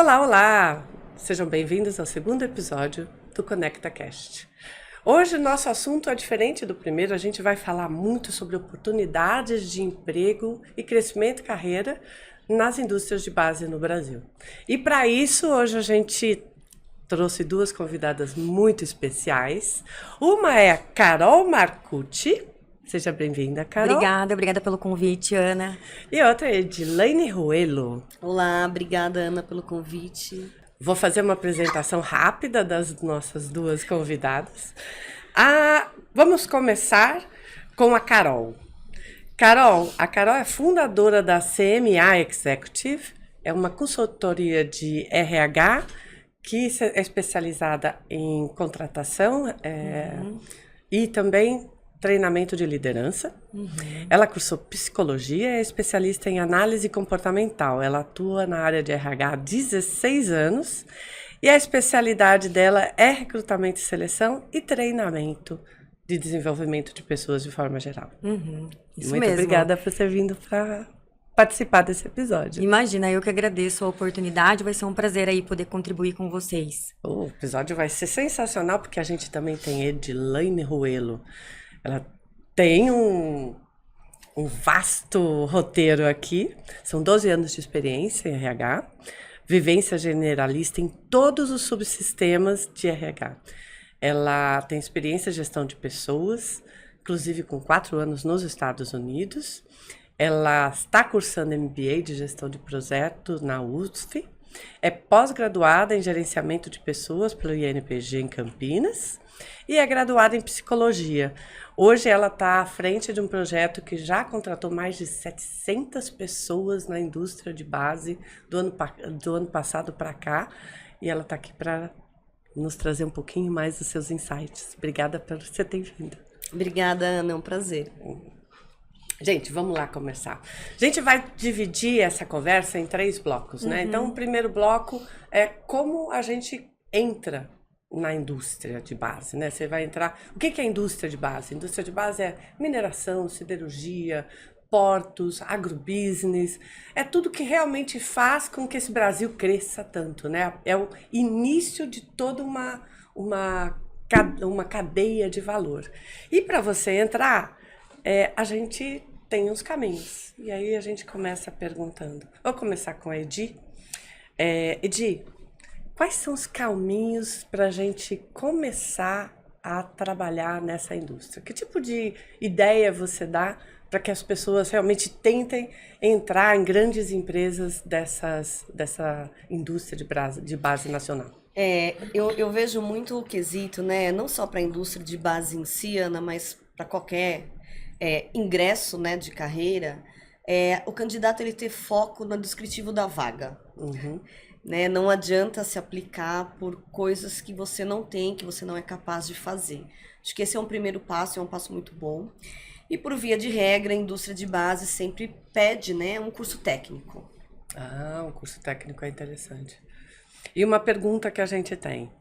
Olá, olá! Sejam bem-vindos ao segundo episódio do ConectaCast. Hoje o nosso assunto é diferente do primeiro, a gente vai falar muito sobre oportunidades de emprego e crescimento de carreira nas indústrias de base no Brasil. E para isso, hoje a gente trouxe duas convidadas muito especiais. Uma é a Carol Marcucci. Seja bem-vinda, Carol. Obrigada pelo convite, Ana. E outra é Edilane Ruelo. Olá, obrigada, Ana, pelo convite. Vou fazer uma apresentação rápida das nossas duas convidadas. Vamos começar com a Carol. A Carol é fundadora da CMA Executive, é uma consultoria de RH que é especializada em contratação e também treinamento de liderança. Ela cursou psicologia e é especialista em análise comportamental. Ela atua na área de RH há 16 anos e a especialidade dela é recrutamento e seleção e treinamento de desenvolvimento de pessoas de forma geral. Isso Muito mesmo. obrigada por ter vindo para participar desse episódio. Imagina, eu que agradeço a oportunidade, vai ser um prazer aí poder contribuir com vocês. O episódio vai ser sensacional porque a gente também tem Edilane Ruelo. Ela tem um vasto roteiro aqui, são 12 anos de experiência em RH, vivência generalista em todos os subsistemas de RH. Ela tem experiência em gestão de pessoas, inclusive com 4 anos nos Estados Unidos. Ela está cursando MBA de gestão de projetos na USF, é pós-graduada em gerenciamento de pessoas pelo INPG em Campinas e é graduada em psicologia. Hoje ela está à frente de um projeto que já contratou mais de 700 pessoas na indústria de base do ano passado para cá. E ela está aqui para nos trazer um pouquinho mais dos seus insights. Obrigada por você ter vindo. Obrigada, Ana, é um prazer. Gente, vamos lá começar. A gente vai dividir essa conversa em 3 blocos, né? Então, o primeiro bloco é como a gente entra na indústria de base, né? Você vai entrar... O que é indústria de base? Indústria de base é mineração, siderurgia, portos, agrobusiness. É tudo que realmente faz com que esse Brasil cresça tanto, né? É o início de toda uma cadeia de valor. E para você entrar, a gente tem uns caminhos. E aí a gente começa perguntando. Vou começar com a Edi. Edi, quais são os caminhos para a gente começar a trabalhar nessa indústria? Que tipo de ideia você dá para que as pessoas realmente tentem entrar em grandes empresas dessa indústria de base nacional? Eu vejo muito o quesito, né? Não só para a indústria de base em si, Ana, mas para qualquer ingresso, né, de carreira, o candidato ele ter foco no descritivo da vaga. Né? Não adianta se aplicar por coisas que você não tem, que você não é capaz de fazer. Acho que esse é um primeiro passo, é um passo muito bom. E por via de regra, a indústria de base sempre pede, né, um curso técnico. Um curso técnico é interessante. E uma pergunta que a gente tem.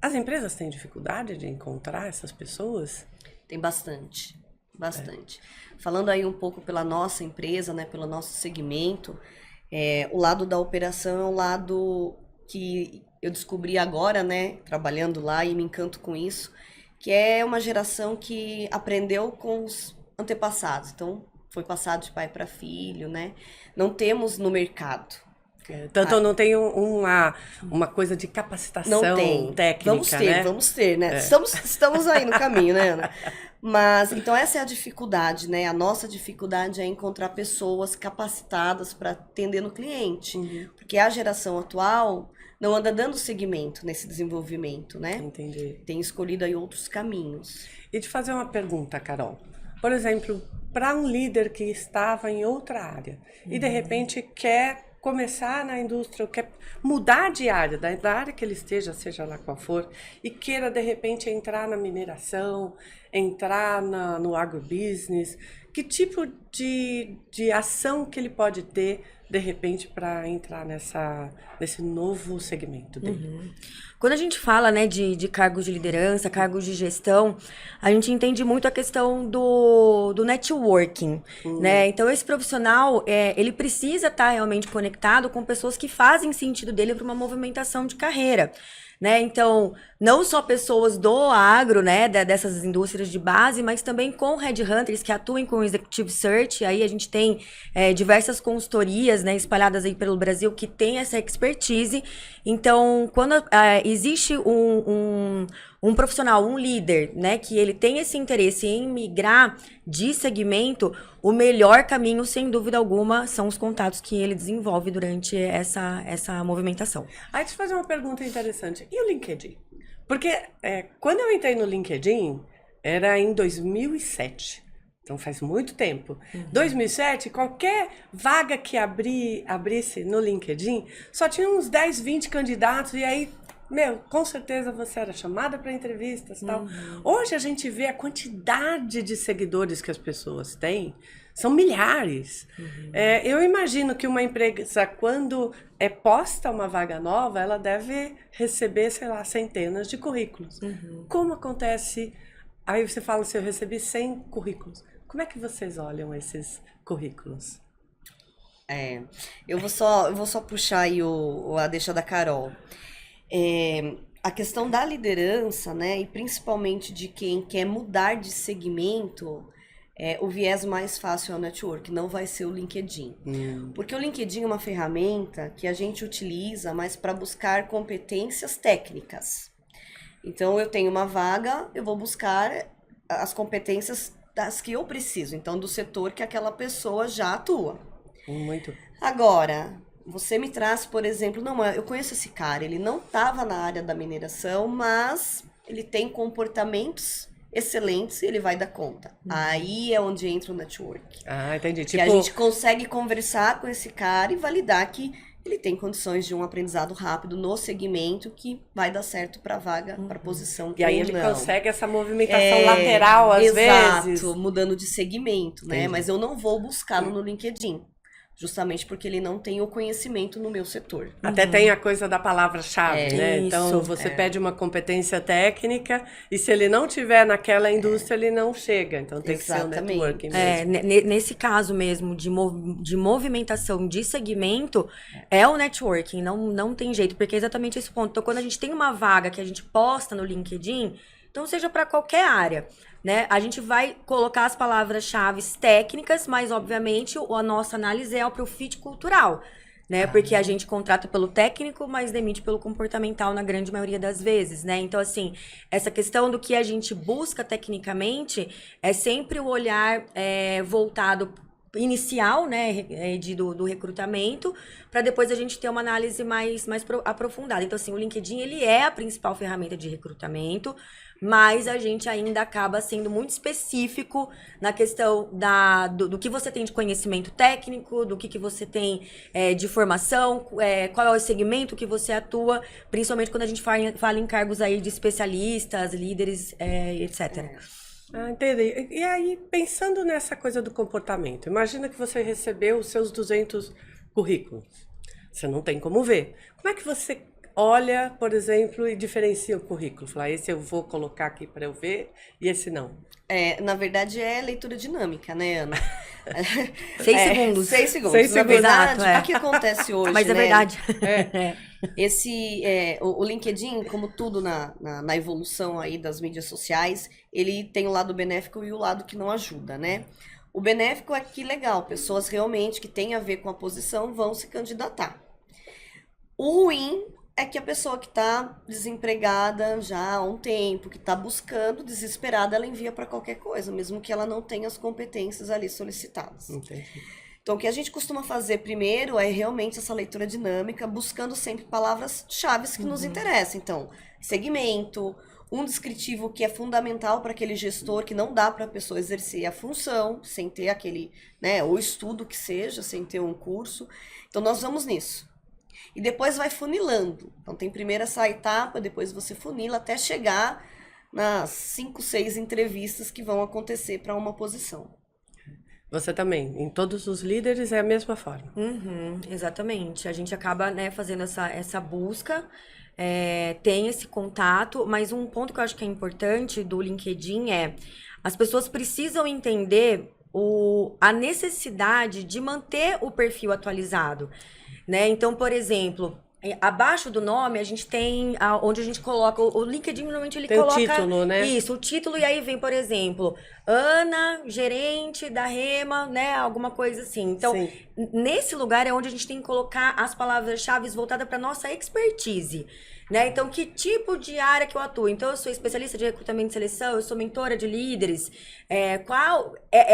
As empresas têm dificuldade de encontrar essas pessoas? Tem bastante. Falando aí um pouco pela nossa empresa, né, pelo nosso segmento, o lado da operação é um lado que eu descobri agora, né, trabalhando lá e me encanto com isso, que é uma geração que aprendeu com os antepassados. Então, foi passado de pai para filho, né? Não temos no mercado. Tanto não tem uma coisa de capacitação técnica, Vamos ter, né? Estamos aí no caminho, né, Ana? Mas, então, essa é a dificuldade, né? A nossa dificuldade é encontrar pessoas capacitadas para atender no cliente. Porque a geração atual não anda dando seguimento nesse desenvolvimento, né? Entendi. Tem escolhido aí outros caminhos. E te fazer uma pergunta, Carol. Por exemplo, para um líder que estava em outra área e, de repente, quer começar na indústria, quer mudar de área, da área que ele esteja, seja lá qual for, e queira, de repente, entrar na mineração, entrar no agrobusiness, Que tipo de ação que ele pode ter, de repente, para entrar nesse novo segmento dele? Quando a gente fala, né, de cargos de liderança, cargos de gestão, a gente entende muito a questão do networking, né? Então, esse profissional, ele precisa estar realmente conectado com pessoas que fazem sentido dele para uma movimentação de carreira. Né? Então, não só pessoas do agro, né, dessas indústrias de base, mas também com headhunters que atuem com executive search. Aí a gente tem diversas consultorias, né, espalhadas aí pelo Brasil que tem essa expertise. Então, quando existe um profissional, um líder, né, que ele tem esse interesse em migrar de segmento, o melhor caminho, sem dúvida alguma, são os contatos que ele desenvolve durante essa movimentação. Aí, deixa eu fazer uma pergunta interessante. E o LinkedIn? Porque quando eu entrei no LinkedIn, era em 2007. Então, faz muito tempo. 2007, qualquer vaga que abrisse no LinkedIn, só tinha uns 10, 20 candidatos, e aí, com certeza você era chamada para entrevistas e tal. Hoje a gente vê a quantidade de seguidores que as pessoas têm, são milhares. Eu imagino que uma empresa, quando posta uma vaga nova, ela deve receber, sei lá, centenas de currículos. Como acontece? Aí você fala assim, eu recebi 100 currículos. Como é que vocês olham esses currículos? Eu vou só puxar aí a deixa da Carol. A questão da liderança, né, e principalmente de quem quer mudar de segmento, o viés mais fácil é o network, não vai ser o LinkedIn. Porque o LinkedIn é uma ferramenta que a gente utiliza mais para buscar competências técnicas. Então, eu tenho uma vaga, eu vou buscar as competências das que eu preciso, então do setor que aquela pessoa já atua. Muito. Agora, você me traz, por exemplo, não, eu conheço esse cara, ele não estava na área da mineração, mas ele tem comportamentos excelentes e ele vai dar conta. Aí é onde entra o network. Ah, entendi. Que a gente consegue conversar com esse cara e validar que ele tem condições de um aprendizado rápido no segmento que vai dar certo para a vaga, para a posição. E aí ele consegue essa movimentação lateral, às vezes. Exato, mudando de segmento, né? Mas eu não vou buscá-lo no LinkedIn. Justamente porque ele não tem o conhecimento no meu setor. Até tem a coisa da palavra-chave, né? Então, você pede uma competência técnica e se ele não tiver naquela indústria, ele não chega. Então, tem que ser o networking mesmo. Nesse caso mesmo de movimentação de segmento, é o networking, não tem jeito, porque é exatamente esse ponto. Então, quando a gente tem uma vaga que a gente posta no LinkedIn, então seja para qualquer área, né? A gente vai colocar as palavras-chave técnicas, mas obviamente a nossa análise é para o fit cultural, né? Porque a gente contrata pelo técnico, mas demite pelo comportamental na grande maioria das vezes, né? Então, assim, essa questão do que a gente busca tecnicamente é sempre o olhar voltado inicial, né, do recrutamento, para depois a gente ter uma análise mais aprofundada. Então, assim, o LinkedIn, ele é a principal ferramenta de recrutamento, mas a gente ainda acaba sendo muito específico na questão do que você tem de conhecimento técnico, do que você tem de formação, qual é o segmento que você atua, principalmente quando a gente fala em cargos aí de especialistas, líderes, etc. Ah, entendi. E aí, pensando nessa coisa do comportamento, imagina que você recebeu os seus 200 currículos. Você não tem como ver. Como é que você olha, por exemplo, e diferencia o currículo? Fala, esse eu vou colocar aqui para eu ver e esse não. Na verdade, é leitura dinâmica, né, Ana? 6 segundos. 6 segundos. 6 Na verdade, exato, o que acontece hoje, Mas é né? verdade. O LinkedIn, como tudo na evolução aí das mídias sociais, ele tem o lado benéfico e o lado que não ajuda, né? O benéfico é que, legal, pessoas realmente que têm a ver com a posição vão se candidatar. O ruim é que a pessoa que está desempregada já há um tempo, que está buscando, desesperada, ela envia para qualquer coisa, mesmo que ela não tenha as competências ali solicitadas. Entendi. Então, o que a gente costuma fazer primeiro é realmente essa leitura dinâmica, buscando sempre palavras-chave que nos interessam. Então, segmento, um descritivo que é fundamental para aquele gestor, que não dá para a pessoa exercer a função, sem ter aquele, né, o estudo que seja, sem ter um curso. Então, nós vamos nisso. E depois vai funilando. Então, tem primeiro essa etapa, depois você funila até chegar nas 5, 6 entrevistas que vão acontecer para uma posição. Você também. Em todos os líderes é a mesma forma. Exatamente. A gente acaba, né, fazendo essa busca, tem esse contato, mas um ponto que eu acho que é importante do LinkedIn é as pessoas precisam entender a necessidade de manter o perfil atualizado, né? Então, por exemplo, abaixo do nome, a gente tem onde a gente coloca. O LinkedIn, normalmente, ele tem coloca. o título, né? Isso, o título, e aí vem, por exemplo, Ana, gerente da Rema, né? Alguma coisa assim. Então, Sim. nesse lugar é onde a gente tem que colocar as palavras-chave voltadas para nossa expertise. Né? Então, que tipo de área que eu atuo? Então, eu sou especialista de recrutamento e seleção, eu sou mentora de líderes.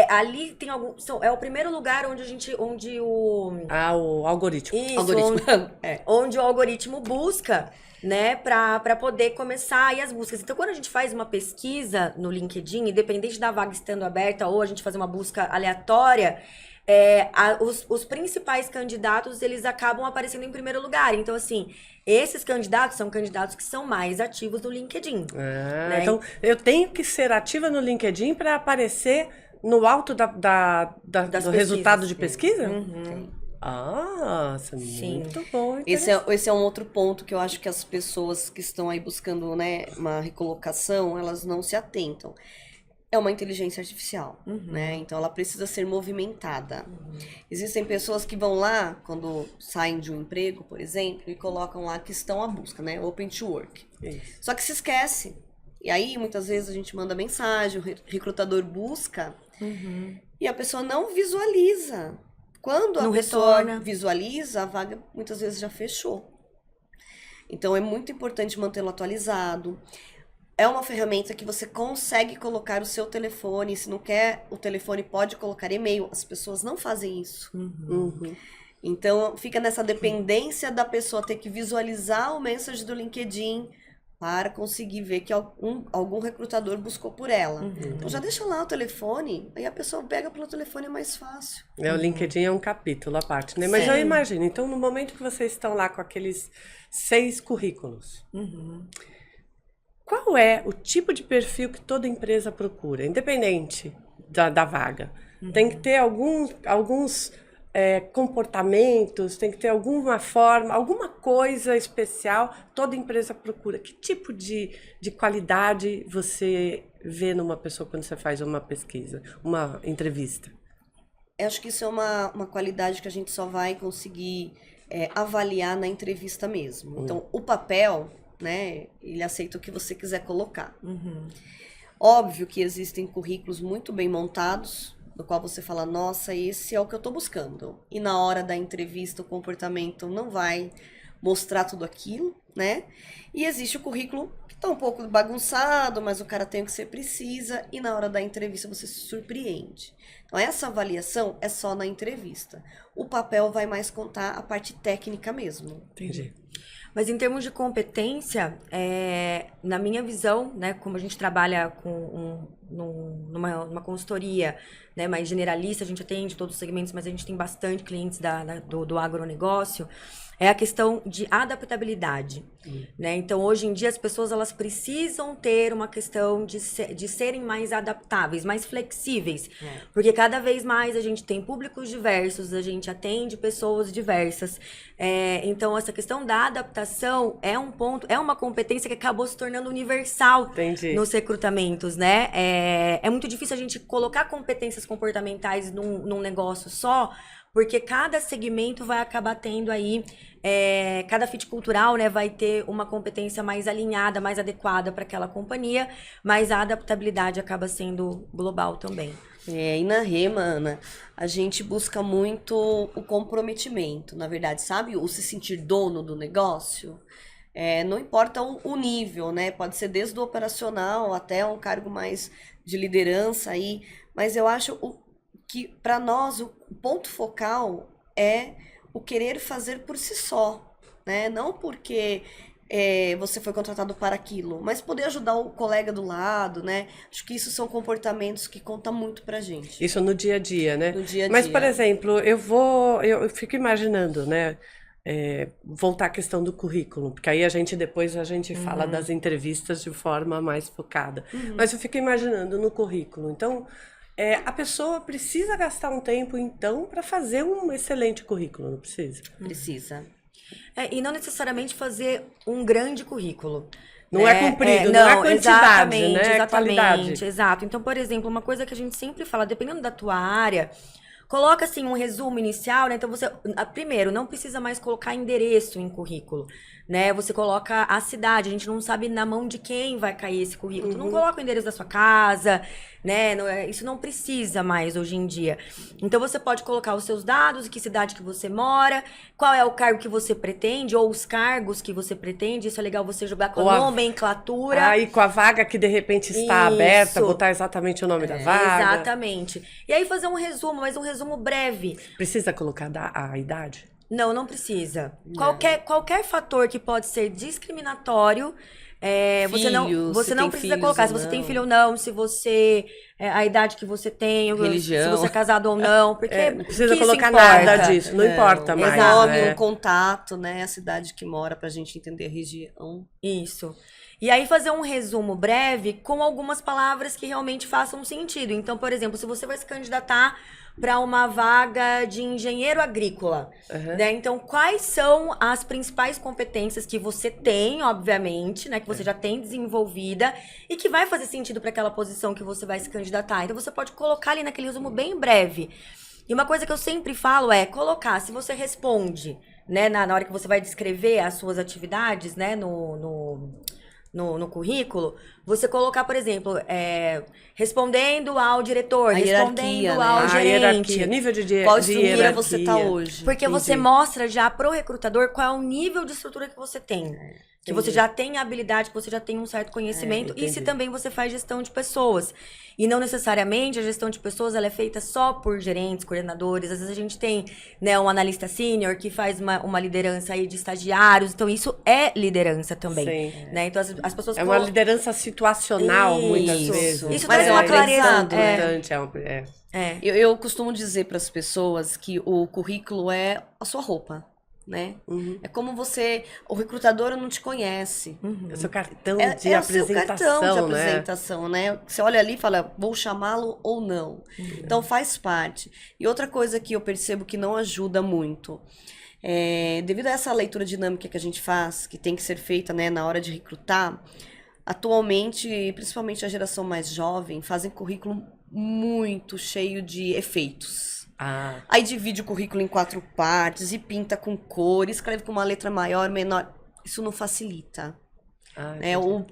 Ali tem algum. É o primeiro lugar onde o. O algoritmo. Isso, Algoritmo. onde o algoritmo busca, né, para poder começar aí as buscas. Então, quando a gente faz uma pesquisa no LinkedIn, independente da vaga estando aberta ou a gente fazer uma busca aleatória, os principais candidatos, eles acabam aparecendo em primeiro lugar. Então, assim, esses candidatos são candidatos que são mais ativos no LinkedIn. Né? Então, eu tenho que ser ativa no LinkedIn para aparecer no alto do resultado de pesquisa? Isso é muito bom. Esse é um outro ponto que eu acho que as pessoas que estão aí buscando, né, uma recolocação, elas não se atentam. É uma inteligência artificial, né? Então ela precisa ser movimentada. Existem pessoas que vão lá, quando saem de um emprego, por exemplo, e colocam lá que estão à busca, né? Open to work. Isso. Só que se esquece. E aí, muitas vezes, a gente manda mensagem, o recrutador busca, e a pessoa não visualiza. Quando a pessoa visualiza, a vaga muitas vezes já fechou. Então é muito importante mantê-lo atualizado. É uma ferramenta que você consegue colocar o seu telefone. Se não quer o telefone, pode colocar e-mail. As pessoas não fazem isso. Então, fica nessa dependência da pessoa ter que visualizar o message do LinkedIn para conseguir ver que algum recrutador buscou por ela. Então, já deixa lá o telefone, aí a pessoa pega pelo telefone, é mais fácil. O LinkedIn é um capítulo à parte, né? Mas eu imagino, então, no momento que vocês estão lá com aqueles 6 currículos, qual é o tipo de perfil que toda empresa procura, independente da vaga? Tem que ter alguns comportamentos, tem que ter alguma forma, alguma coisa especial, toda empresa procura. Que tipo de qualidade você vê numa pessoa quando você faz uma pesquisa, uma entrevista? Eu acho que isso é uma qualidade que a gente só vai conseguir avaliar na entrevista mesmo. Então, o papel, né, ele aceita o que você quiser colocar. Óbvio que existem currículos muito bem montados, no qual você fala, nossa, esse é o que eu tô buscando. E na hora da entrevista, o comportamento não vai mostrar tudo aquilo, né? E existe o currículo que tá um pouco bagunçado, mas o cara tem o que você precisa, e na hora da entrevista você se surpreende. Então, essa avaliação é só na entrevista. O papel vai mais contar a parte técnica mesmo. Entendi. Mas em termos de competência, na minha visão, né, como a gente trabalha numa consultoria, né, mais generalista, a gente atende todos os segmentos, mas a gente tem bastante clientes do agronegócio, é a questão de adaptabilidade, né? Então, hoje em dia, as pessoas elas precisam ter uma questão de serem mais adaptáveis, mais flexíveis, porque cada vez mais a gente tem públicos diversos, a gente atende pessoas diversas, então essa questão da adaptação é um ponto, é uma competência que acabou se tornando universal nos recrutamentos, né? É muito difícil a gente colocar competências comportamentais num negócio só, porque cada segmento vai acabar tendo aí, cada fit cultural, né, vai ter uma competência mais alinhada, mais adequada para aquela companhia, mas a adaptabilidade acaba sendo global também. E na Rema, Ana, a gente busca muito o comprometimento, na verdade, sabe? O se sentir dono do negócio. Não importa o nível, né? Pode ser desde o operacional até um cargo mais de liderança aí, mas eu acho que para nós o ponto focal é o querer fazer por si só, né? Não porque você foi contratado para aquilo, mas poder ajudar o colega do lado, né? Acho que isso são comportamentos que contam muito pra gente. Isso no dia a dia, né? No dia a dia. Mas, por exemplo, eu fico imaginando, né? Voltar à questão do currículo, porque aí depois a gente fala das entrevistas de forma mais focada. Mas eu fico imaginando no currículo. Então, a pessoa precisa gastar um tempo, então, para fazer um excelente currículo, não precisa? Precisa. E não necessariamente fazer um grande currículo. Não é comprido, não é quantidade, né? É Exatamente, qualidade. exato. Então, por exemplo, uma coisa que a gente sempre fala, dependendo da tua área, coloca assim um resumo inicial, né? Então você, primeiro, não precisa mais colocar endereço em currículo, né? Você coloca a cidade, a gente não sabe na mão de quem vai cair esse currículo. Tu não coloca o endereço da sua casa, né? Isso não precisa mais hoje em dia. Então você pode colocar os seus dados, que cidade que você mora, qual é o cargo que você pretende, ou os cargos que você pretende. Isso é legal você jogar com a nomenclatura. Aí com a vaga que de repente está aberta, botar exatamente o nome da vaga. Exatamente. E aí fazer um resumo, mas um resumo breve. Precisa colocar a idade? Não, não precisa. Qualquer fator que pode ser discriminatório, você não precisa colocar. Se você tem filho ou não, se você. A idade que você tem, religião. se você é casado ou não. Porque não precisa que colocar isso importa? nada disso, não importa mais. O nome, né? o contato, né? A cidade que mora, pra gente entender a região. Isso. E aí fazer um resumo breve com algumas palavras que realmente façam sentido. Então, por exemplo, se você vai se candidatar para uma vaga de engenheiro agrícola, né? Então, quais são as principais competências que você tem, obviamente, né? Que você já tem desenvolvida e que vai fazer sentido para aquela posição que você vai se candidatar. Então, você pode colocar ali naquele resumo bem breve. E uma coisa que eu sempre falo é colocar, se você responde, né? Na hora que você vai descrever as suas atividades, né? No currículo, você colocar, por exemplo, respondendo ao diretor, respondendo ao gerente. Hierarquia, nível de Qual estrutura hierarquia você está hoje? Porque você mostra já pro recrutador qual é o nível de estrutura que você tem. Que você já tem a habilidade, que você já tem um certo conhecimento. E se também você faz gestão de pessoas. E não necessariamente a gestão de pessoas ela é feita só por gerentes, coordenadores. Às vezes a gente tem, né, um analista sênior que faz uma liderança aí de estagiários. Então isso é liderança também. Sim. Né? Então as pessoas... É uma liderança situacional, muitas vezes. Isso Mas traz é uma um clareza. Importante, Eu costumo dizer para as pessoas que o currículo é a sua roupa, né? É como o recrutador não te conhece. É o seu cartão É de o seu apresentação, cartão de né? apresentação, né? Você olha ali e fala, vou chamá-lo ou não. Então faz parte. E outra coisa que eu percebo que não ajuda muito, devido a essa leitura dinâmica que a gente faz, que tem que ser feita, né, na hora de recrutar, atualmente, principalmente a geração mais jovem, fazem currículo muito cheio de efeitos. Aí divide o currículo em 4 partes e pinta com cor, escreve com uma letra maior, menor. Isso não facilita.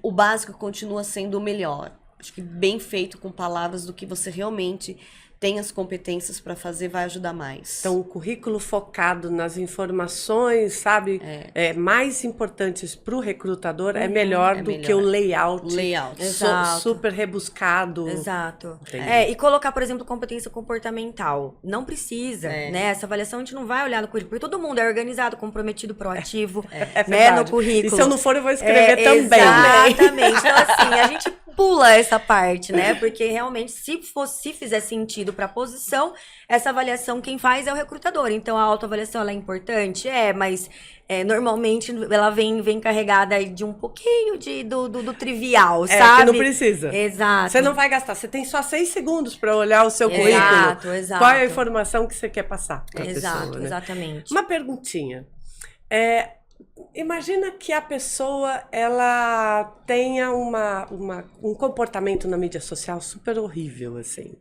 O básico continua sendo o melhor. Acho que bem feito com palavras do que você realmente tem as competências para fazer vai ajudar mais. Então, o currículo focado nas informações, sabe, mais importantes para o recrutador é melhor do que o layout. Exato. Super rebuscado. Exato. Entendi. E colocar, por exemplo, competência comportamental. Não precisa, né? Essa avaliação a gente não vai olhar no currículo, porque todo mundo é organizado, comprometido, proativo, né? No currículo. E se eu não for, eu vou escrever também. Exatamente. Então, assim, a gente pula essa parte, né? Porque realmente, se fizer sentido para a posição, essa avaliação quem faz é o recrutador. Então, a autoavaliação ela é importante? Mas normalmente ela vem carregada de um pouquinho do trivial, sabe? Que não precisa. Exato. Você não vai gastar. Você tem só 6 segundos para olhar o seu currículo. Exato. Qual é a informação que você quer passar para a pessoa, né? Exatamente. Uma perguntinha. Imagina que a pessoa ela tenha um comportamento na mídia social super horrível, assim.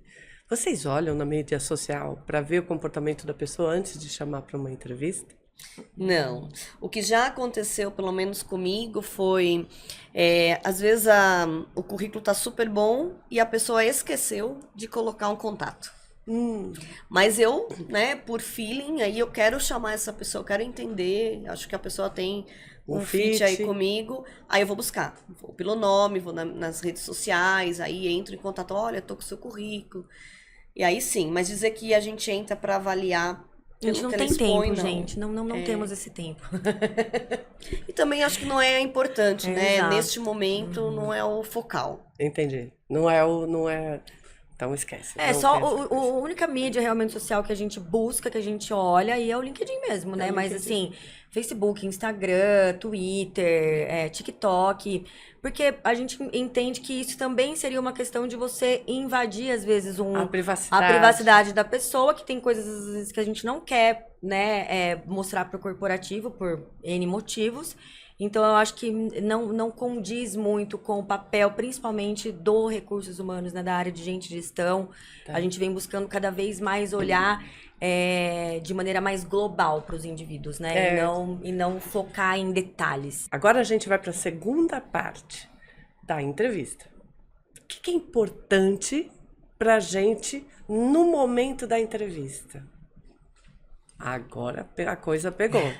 Vocês olham na mídia social para ver o comportamento da pessoa antes de chamar para uma entrevista? Não. O que já aconteceu, pelo menos comigo, foi... às vezes o currículo tá super bom e a pessoa esqueceu de colocar um contato. Mas eu, né, por feeling, aí eu quero chamar essa pessoa, eu quero entender, acho que a pessoa tem um fit aí comigo, aí eu vou buscar, vou pelo nome, vou nas redes sociais, aí entro em contato, olha, tô com o seu currículo, e aí sim, mas dizer que a gente entra para avaliar, a gente não tem tempo, gente, não temos esse tempo. E também acho que não é importante, né, neste momento não é o focal. Entendi, não é Então esquece. É, Não só tem essa a coisa. única mídia realmente social que a gente busca, que a gente olha, e é o LinkedIn mesmo, né? o Mas LinkedIn. assim, Facebook, Instagram, Twitter, TikTok, porque a gente entende que isso também seria uma questão de você invadir, às vezes, A a privacidade. privacidade da pessoa, que tem coisas, às vezes, que a gente não quer, né, mostrar para o corporativo por N motivos. Então, eu acho que não condiz muito com o papel, principalmente do recursos humanos, né, da área de gente de gestão. Tá. A gente vem buscando cada vez mais olhar de maneira mais global para os indivíduos, né? E não focar em detalhes. Agora a gente vai para a segunda parte da entrevista. O que é importante para a gente no momento da entrevista? Agora a coisa pegou.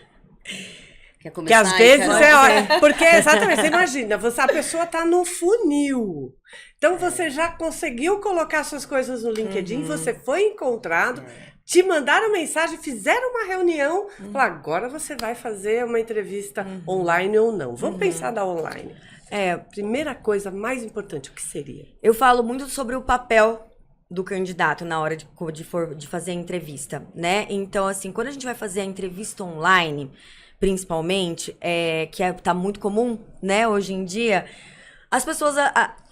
Quer Que começar? às vezes Carol? é hora. Porque exatamente, você imagina, a pessoa tá no funil. Então você já conseguiu colocar suas coisas no LinkedIn, você foi encontrado, te mandaram mensagem, fizeram uma reunião, falaram, agora você vai fazer uma entrevista online ou não. Vamos pensar da online. Primeira coisa mais importante, o que seria? Eu falo muito sobre o papel do candidato na hora de fazer a entrevista, né? Então, assim, quando a gente vai fazer a entrevista online, principalmente, tá muito comum, né, hoje em dia, as pessoas,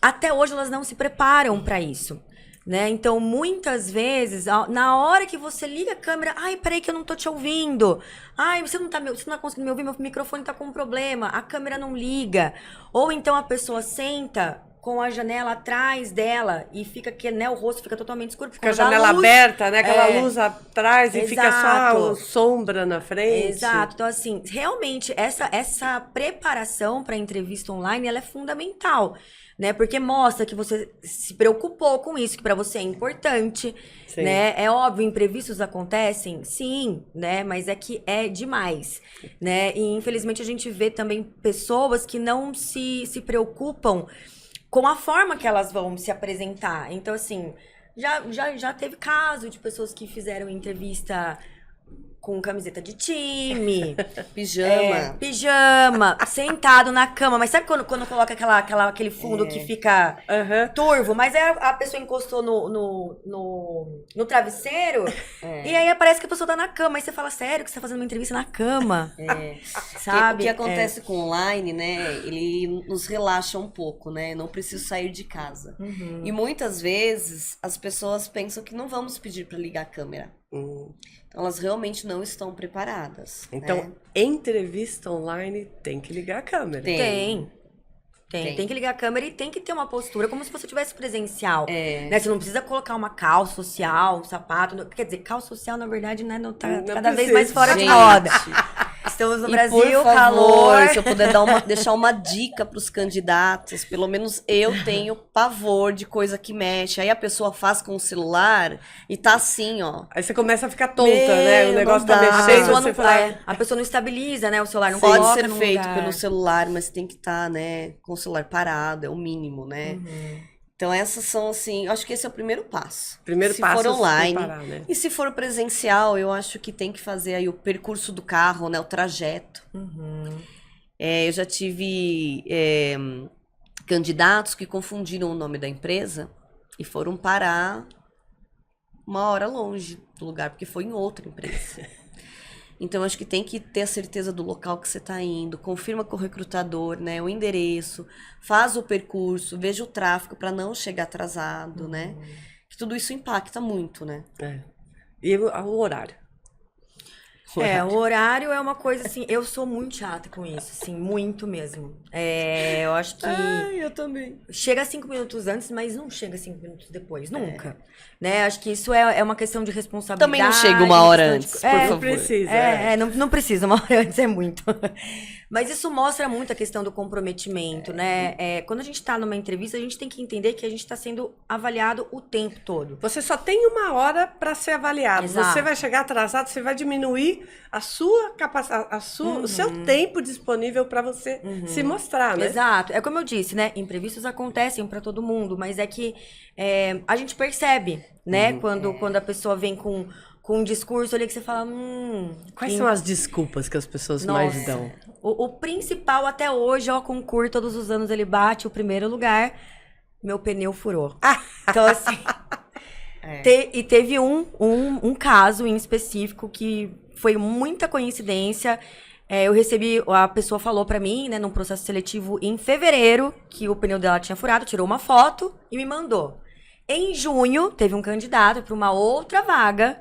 até hoje, elas não se preparam para isso, né? Então, muitas vezes, na hora que você liga a câmera, ai, peraí que eu não tô te ouvindo, ai, você não tá conseguindo me ouvir, meu microfone tá com um problema, a câmera não liga, ou então a pessoa senta com a janela atrás dela e fica que, né, o rosto fica totalmente escuro. Fica a janela aberta, né? Aquela luz atrás e fica só Exato. a sombra na frente. Exato. Então, assim, realmente, essa preparação para a entrevista online, ela é fundamental, né? Porque mostra que você se preocupou com isso, que para você é importante, Sim. né? É óbvio, imprevistos acontecem? Sim, né? Mas é que é demais, né? E, infelizmente, a gente vê também pessoas que não se preocupam com a forma que elas vão se apresentar. Então, assim, já teve caso de pessoas que fizeram entrevista com camiseta de time, pijama, sentado na cama. Mas sabe quando coloca aquele fundo que fica turvo? Mas aí a pessoa encostou no travesseiro e aí parece que a pessoa tá na cama. Aí você fala, sério que você tá fazendo uma entrevista na cama? Sabe? O que acontece com o online, né? Ele nos relaxa um pouco, né? Não preciso sair de casa. E muitas vezes as pessoas pensam que não vamos pedir para ligar a câmera. Então elas realmente não estão preparadas. Então, né? entrevista online tem que ligar a câmera. Tem que ligar a câmera e tem que ter uma postura como se você tivesse presencial. Né? Você não precisa colocar uma calça social, um sapato. Quer dizer, calça social, na verdade, né, não tá cada vez mais fora de moda. Estamos no Brasil, por favor, calor. se eu puder deixar uma dica para os candidatos, pelo menos eu tenho pavor de coisa que mexe. Aí a pessoa faz com o celular e tá assim, ó. Aí você começa a ficar tonta, né? O negócio tá dá. mexendo. A pessoa não estabiliza, né? O celular não Pode coloca ser no feito lugar. pelo celular, mas tem que estar, né, com o celular parado, é o mínimo, né? Então essas são assim, eu acho que esse é o primeiro passo. Primeiro se passo for é se online. preparar, né? E se for presencial, eu acho que tem que fazer aí o percurso do carro, né? O trajeto. Eu já tive candidatos que confundiram o nome da empresa e foram parar uma hora longe do lugar, porque foi em outra empresa. Então, acho que tem que ter a certeza do local que você está indo, confirma com o recrutador, né, o endereço, faz o percurso, veja o tráfego para não chegar atrasado, né? Que tudo isso impacta muito, né? E o horário? O horário é uma coisa assim, eu sou muito chata com isso, assim, muito mesmo. Eu acho que eu também. chega 5 minutos antes, mas não chega 5 minutos depois, nunca. Né? Acho que isso é uma questão de responsabilidade. Também não chega uma hora antes, por favor. Não precisa. Não precisa, uma hora antes é muito. Mas isso mostra muito a questão do comprometimento, né? Quando a gente tá numa entrevista, a gente tem que entender que a gente tá sendo avaliado o tempo todo. Você só tem uma hora para ser avaliado. Exato. Você vai chegar atrasado, você vai diminuir a sua capacidade, o seu tempo disponível para você se mostrar, né? Exato. É como eu disse, né? Imprevistos acontecem para todo mundo, mas é que a gente percebe, né? Quando a pessoa vem com um discurso ali que você fala... Quais são as desculpas que as pessoas mais dão? O principal até hoje, concurso, todos os anos ele bate o primeiro lugar, meu pneu furou. Então, assim... E teve um caso em específico que foi muita coincidência. Eu recebi, a pessoa falou pra mim, né, num processo seletivo em fevereiro, que o pneu dela tinha furado, tirou uma foto e me mandou. Em junho, teve um candidato pra uma outra vaga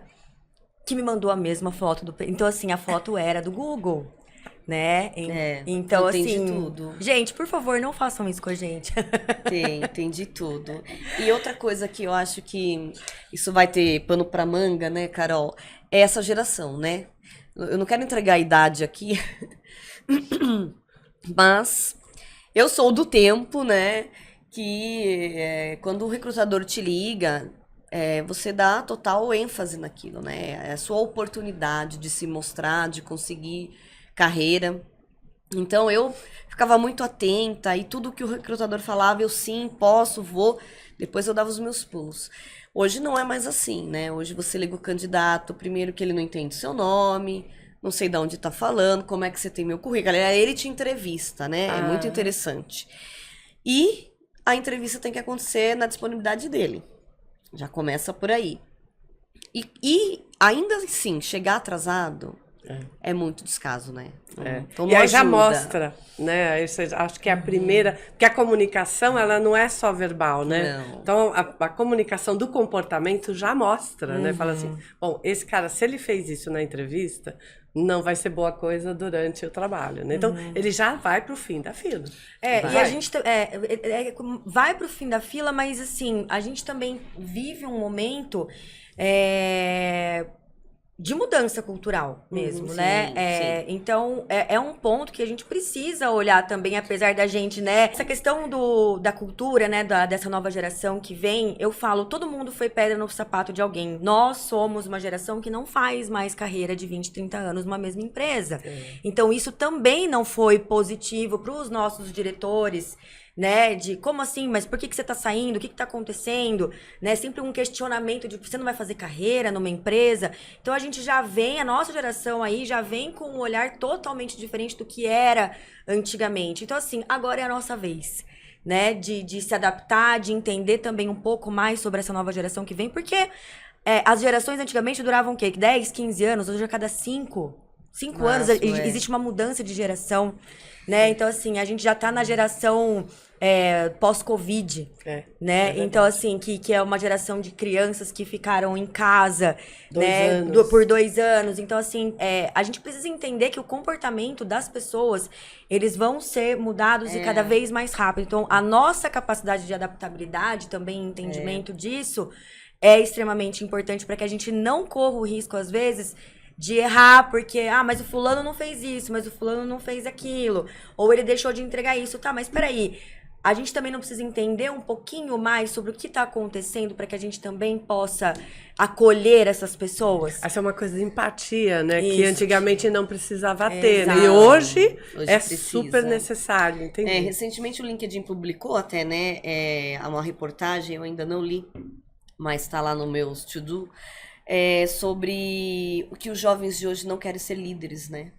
que me mandou a mesma foto do pneu. Então, assim, a foto era do Google, né? Então, assim, tudo. Gente, por favor, não façam isso com a gente. Entendi tudo. E outra coisa que eu acho que isso vai ter pano pra manga, né, Carol? É essa geração, né? Eu não quero entregar a idade aqui, mas eu sou do tempo, né, que quando o recrutador te liga, você dá total ênfase naquilo, né? É a sua oportunidade de se mostrar, de conseguir carreira. Então eu ficava muito atenta e tudo que o recrutador falava, eu sim, posso, vou. Depois eu dava os meus pulos. Hoje não é mais assim, né? Hoje você liga o candidato, primeiro que ele não entende seu nome, não sei de onde tá falando, como é que você tem meu currículo. Aí ele te entrevista, né? É muito interessante. E a entrevista tem que acontecer na disponibilidade dele. Já começa por aí. E ainda assim, chegar atrasado é muito descaso, né? Então, e aí já mostra, né? Acho que é a primeira... Porque a comunicação, ela não é só verbal, né? Não. Então, a comunicação do comportamento já mostra, né? Fala assim, bom, esse cara, se ele fez isso na entrevista, não vai ser boa coisa durante o trabalho, né? Então, ele já vai pro fim da fila. E a gente vai pro fim da fila, mas assim, a gente também vive um momento de mudança cultural mesmo, né? Sim. Então, é um ponto que a gente precisa olhar também, apesar da gente, né? Essa questão da cultura, né? Dessa nova geração que vem, eu falo, todo mundo foi pedra no sapato de alguém. Nós somos uma geração que não faz mais carreira de 20, 30 anos numa mesma empresa. Então, isso também não foi positivo para os nossos diretores, né, de como assim, mas por que você tá saindo, o que tá acontecendo, né, sempre um questionamento de você não vai fazer carreira numa empresa. Então a gente já vem, a nossa geração aí já vem com um olhar totalmente diferente do que era antigamente. Então assim, agora é a nossa vez, né, de se adaptar, de entender também um pouco mais sobre essa nova geração que vem, porque as gerações antigamente duravam o quê? 10, 15 anos, hoje a cada 5 anos existe uma mudança de geração, né? Então, assim, a gente já tá na geração pós-Covid, né? Então, assim, que é uma geração de crianças que ficaram em casa, por 2 anos. Então, assim, a gente precisa entender que o comportamento das pessoas, eles vão ser mudados e cada vez mais rápido. Então, a nossa capacidade de adaptabilidade, também entendimento disso, é extremamente importante para que a gente não corra o risco, às vezes, de errar, porque, mas o fulano não fez isso, mas o fulano não fez aquilo, ou ele deixou de entregar isso, tá, mas peraí, a gente também não precisa entender um pouquinho mais sobre o que tá acontecendo para que a gente também possa acolher essas pessoas? Essa é uma coisa de empatia, né, Isso. que antigamente não precisava ter, né, e hoje é precisa. super necessário, entendeu? Recentemente o LinkedIn publicou até, né, uma reportagem, eu ainda não li, mas tá lá no meus to-do, sobre o que os jovens de hoje não querem ser líderes, né?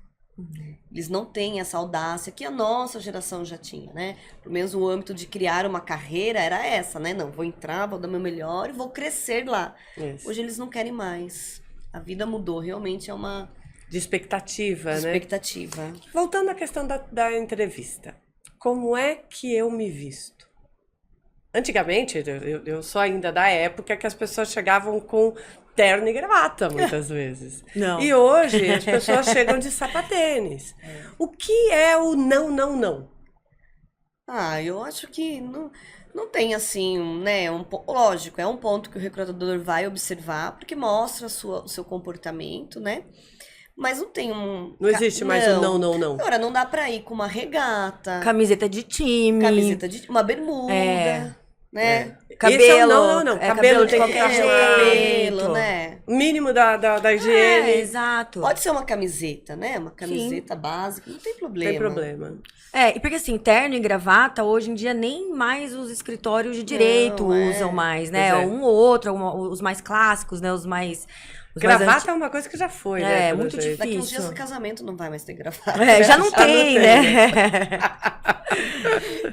Eles não têm essa audácia que a nossa geração já tinha, né? Pelo menos o âmbito de criar uma carreira era essa, né? Não, vou entrar, vou dar meu melhor e vou crescer lá. Isso. Hoje eles não querem mais. A vida mudou, realmente é uma De expectativa, né? expectativa. Voltando à questão da entrevista. Como é que eu me visto? Antigamente, eu sou ainda da época que as pessoas chegavam com terno e gravata, muitas vezes. Não. E hoje as pessoas chegam de sapatênis. O que é o não, não, não? Eu acho que não tem assim, né? Lógico, é um ponto que o recrutador vai observar, porque mostra o seu comportamento, né? Mas não tem Não existe mais o não, não, não. Agora, não dá pra ir com uma regata, Camiseta de time. uma bermuda, né? Cabelo. Esse é o não, não, não. Cabelo de tem que qualquer ficar jeito. Cabelo, né? mínimo da higiene. Exato. Pode ser uma camiseta, né? Uma camiseta básica, não tem problema. Tem problema. E porque assim, terno e gravata, hoje em dia nem mais os escritórios de direito Não, usam mais, né? Pois é. Um ou outro, os mais clássicos, né? Os mais Gravata é uma coisa que já foi, né? É, muito jeito. difícil. Daqui uns dias do casamento não vai mais ter gravata. Já não tem, né?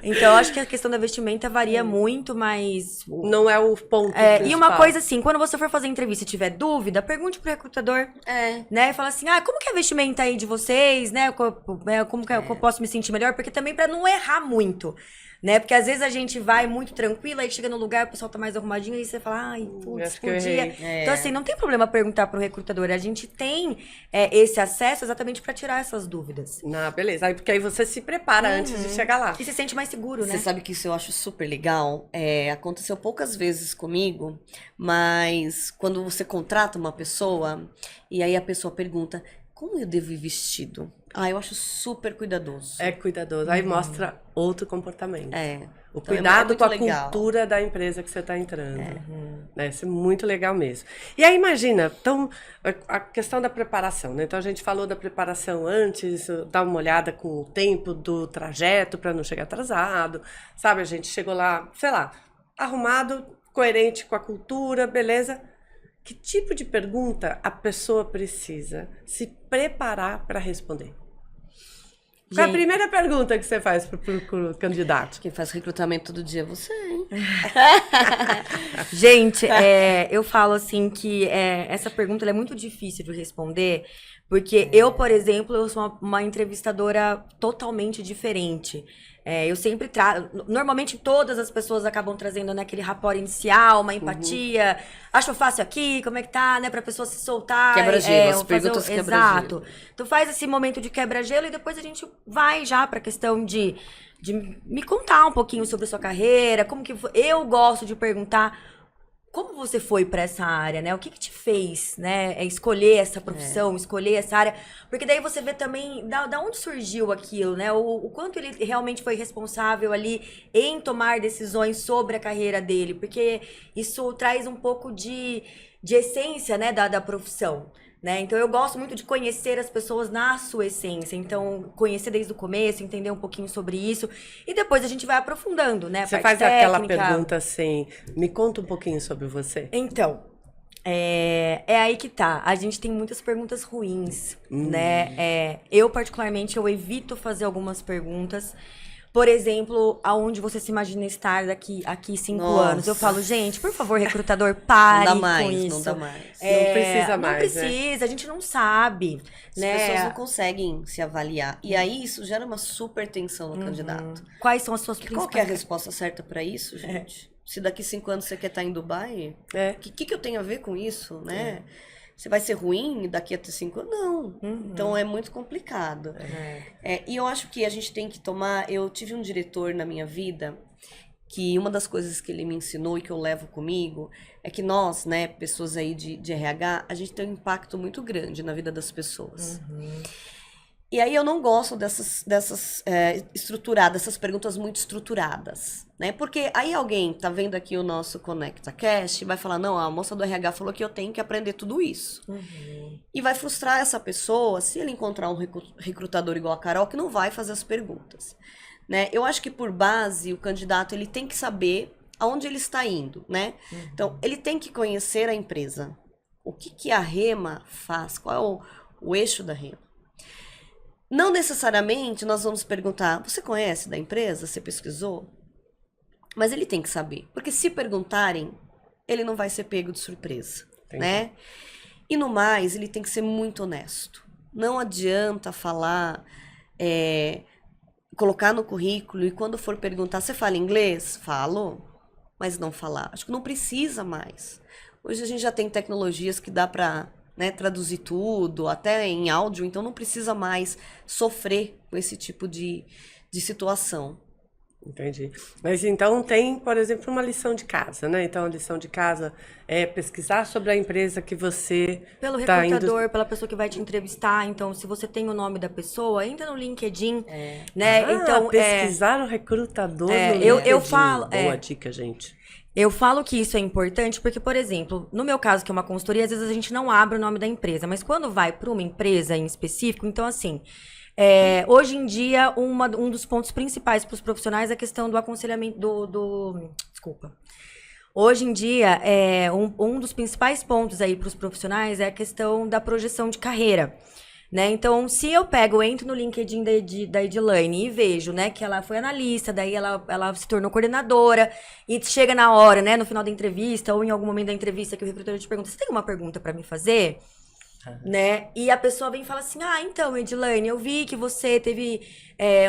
Então, acho que a questão da vestimenta varia muito, mas... Não é o ponto E uma coisa assim, quando você for fazer entrevista e tiver dúvida, pergunte pro recrutador, né? Fala assim, como que é a vestimenta aí de vocês, né? Como que eu posso me sentir melhor? Porque também pra não errar muito, né? Porque às vezes a gente vai muito tranquila e chega no lugar, o pessoal tá mais arrumadinho e você fala, ai, putz, podia. Então, assim, não tem problema perguntar pro recrutador. A gente tem esse acesso exatamente pra tirar essas dúvidas. Beleza. Porque aí você se prepara antes de chegar lá. E se sente mais seguro, né? Você sabe que isso eu acho super legal. Aconteceu poucas vezes comigo, mas quando você contrata uma pessoa e aí a pessoa pergunta, como eu devo ir vestido? Eu acho super cuidadoso. É cuidadoso. Aí mostra outro comportamento. O Então, cuidado com a legal. cultura da empresa que você está entrando. Isso é muito legal mesmo. E aí, imagina, então, a questão da preparação, né? Então, a gente falou da preparação antes, dar uma olhada com o tempo do trajeto para não chegar atrasado, sabe? A gente chegou lá, sei lá, arrumado, coerente com a cultura, beleza? Que tipo de pergunta a pessoa precisa se preparar para responder? Qual é a primeira pergunta que você faz pro candidato? Quem faz recrutamento todo dia é você, hein? Gente, eu falo assim que essa pergunta ela é muito difícil de responder, porque eu, por exemplo, eu sou uma entrevistadora totalmente diferente. Eu sempre trago... Normalmente todas as pessoas acabam trazendo, né, aquele rapport inicial, uma empatia. Acho fácil aqui, como é que tá, né? Pra pessoa se soltar. Quebra-gelo, as perguntas quebra-gelo. Exato. Então faz esse momento de quebra-gelo e depois a gente vai já pra questão de me contar um pouquinho sobre a sua carreira, como que foi. Eu gosto de perguntar... Como você foi para essa área, né? O que te fez, né? Escolher essa profissão, escolher essa área. Porque daí você vê também da onde surgiu aquilo, né? O quanto ele realmente foi responsável ali em tomar decisões sobre a carreira dele. Porque isso traz um pouco de essência, né? Da profissão. Né? Então, eu gosto muito de conhecer as pessoas na sua essência. Então, conhecer desde o começo, entender um pouquinho sobre isso. E depois a gente vai aprofundando, né? Você faz aquela pergunta assim, me conta um pouquinho sobre você. Então, é aí que tá. A gente tem muitas perguntas ruins, né? Eu, particularmente, eu evito fazer algumas perguntas. Por exemplo, aonde você se imagina estar daqui 5 anos? Eu falo, gente, por favor, recrutador, pare não dá mais, com isso. Não dá mais. Não precisa mais, Não precisa, a gente não sabe, né? As pessoas não conseguem se avaliar. E aí, isso gera uma super tensão no candidato. Quais são as suas principais... Qual que é a resposta certa pra isso, gente? Se daqui 5 anos você quer estar em Dubai, o que eu tenho a ver com isso, né? Você vai ser ruim daqui até 5 anos? Não. Então, é muito complicado. E eu acho que a gente tem que tomar... Eu tive um diretor na minha vida que uma das coisas que ele me ensinou e que eu levo comigo é que nós, né, pessoas aí de RH, a gente tem um impacto muito grande na vida das pessoas. E aí eu não gosto dessas dessas perguntas muito estruturadas, né? Porque aí alguém tá vendo aqui o nosso ConectaCast e vai falar, não, a moça do RH falou que eu tenho que aprender tudo isso. E vai frustrar essa pessoa se ele encontrar um recrutador igual a Carol que não vai fazer as perguntas, né? Eu acho que por base o candidato ele tem que saber aonde ele está indo, né? Então, ele tem que conhecer a empresa. O que a Rema faz? Qual é o eixo da Rema? Não necessariamente nós vamos perguntar, você conhece da empresa? Você pesquisou? Mas ele tem que saber. Porque se perguntarem, ele não vai ser pego de surpresa, né? E no mais, ele tem que ser muito honesto. Não adianta falar, colocar no currículo e quando for perguntar, você fala inglês? Falo, mas não falar. Acho que não precisa mais. Hoje a gente já tem tecnologias que dá para... né, traduzir tudo, até em áudio, então não precisa mais sofrer com esse tipo de situação. Entendi. Mas então tem, por exemplo, uma lição de casa, né? Então a lição de casa é pesquisar sobre a empresa que você pelo tá recrutador, pela pessoa que vai te entrevistar. Então, se você tem o nome da pessoa, entra no LinkedIn, né? Então, pesquisar o recrutador no LinkedIn. Eu falo... Boa dica, gente. Eu falo que isso é importante porque, por exemplo, no meu caso, que é uma consultoria, às vezes a gente não abre o nome da empresa, mas quando vai para uma empresa em específico, então assim, hoje em dia, um dos pontos principais para os profissionais é a questão do aconselhamento, Hoje em dia, um dos principais pontos aí para os profissionais é a questão da projeção de carreira. Né? Então, se eu entro no LinkedIn da Edilane e vejo, né, que ela foi analista, daí ela se tornou coordenadora, e chega na hora, né, no final da entrevista, ou em algum momento da entrevista que o recrutador te pergunta, você tem uma pergunta para me fazer? Né? E a pessoa vem e fala assim, então, Edilane, eu vi que você teve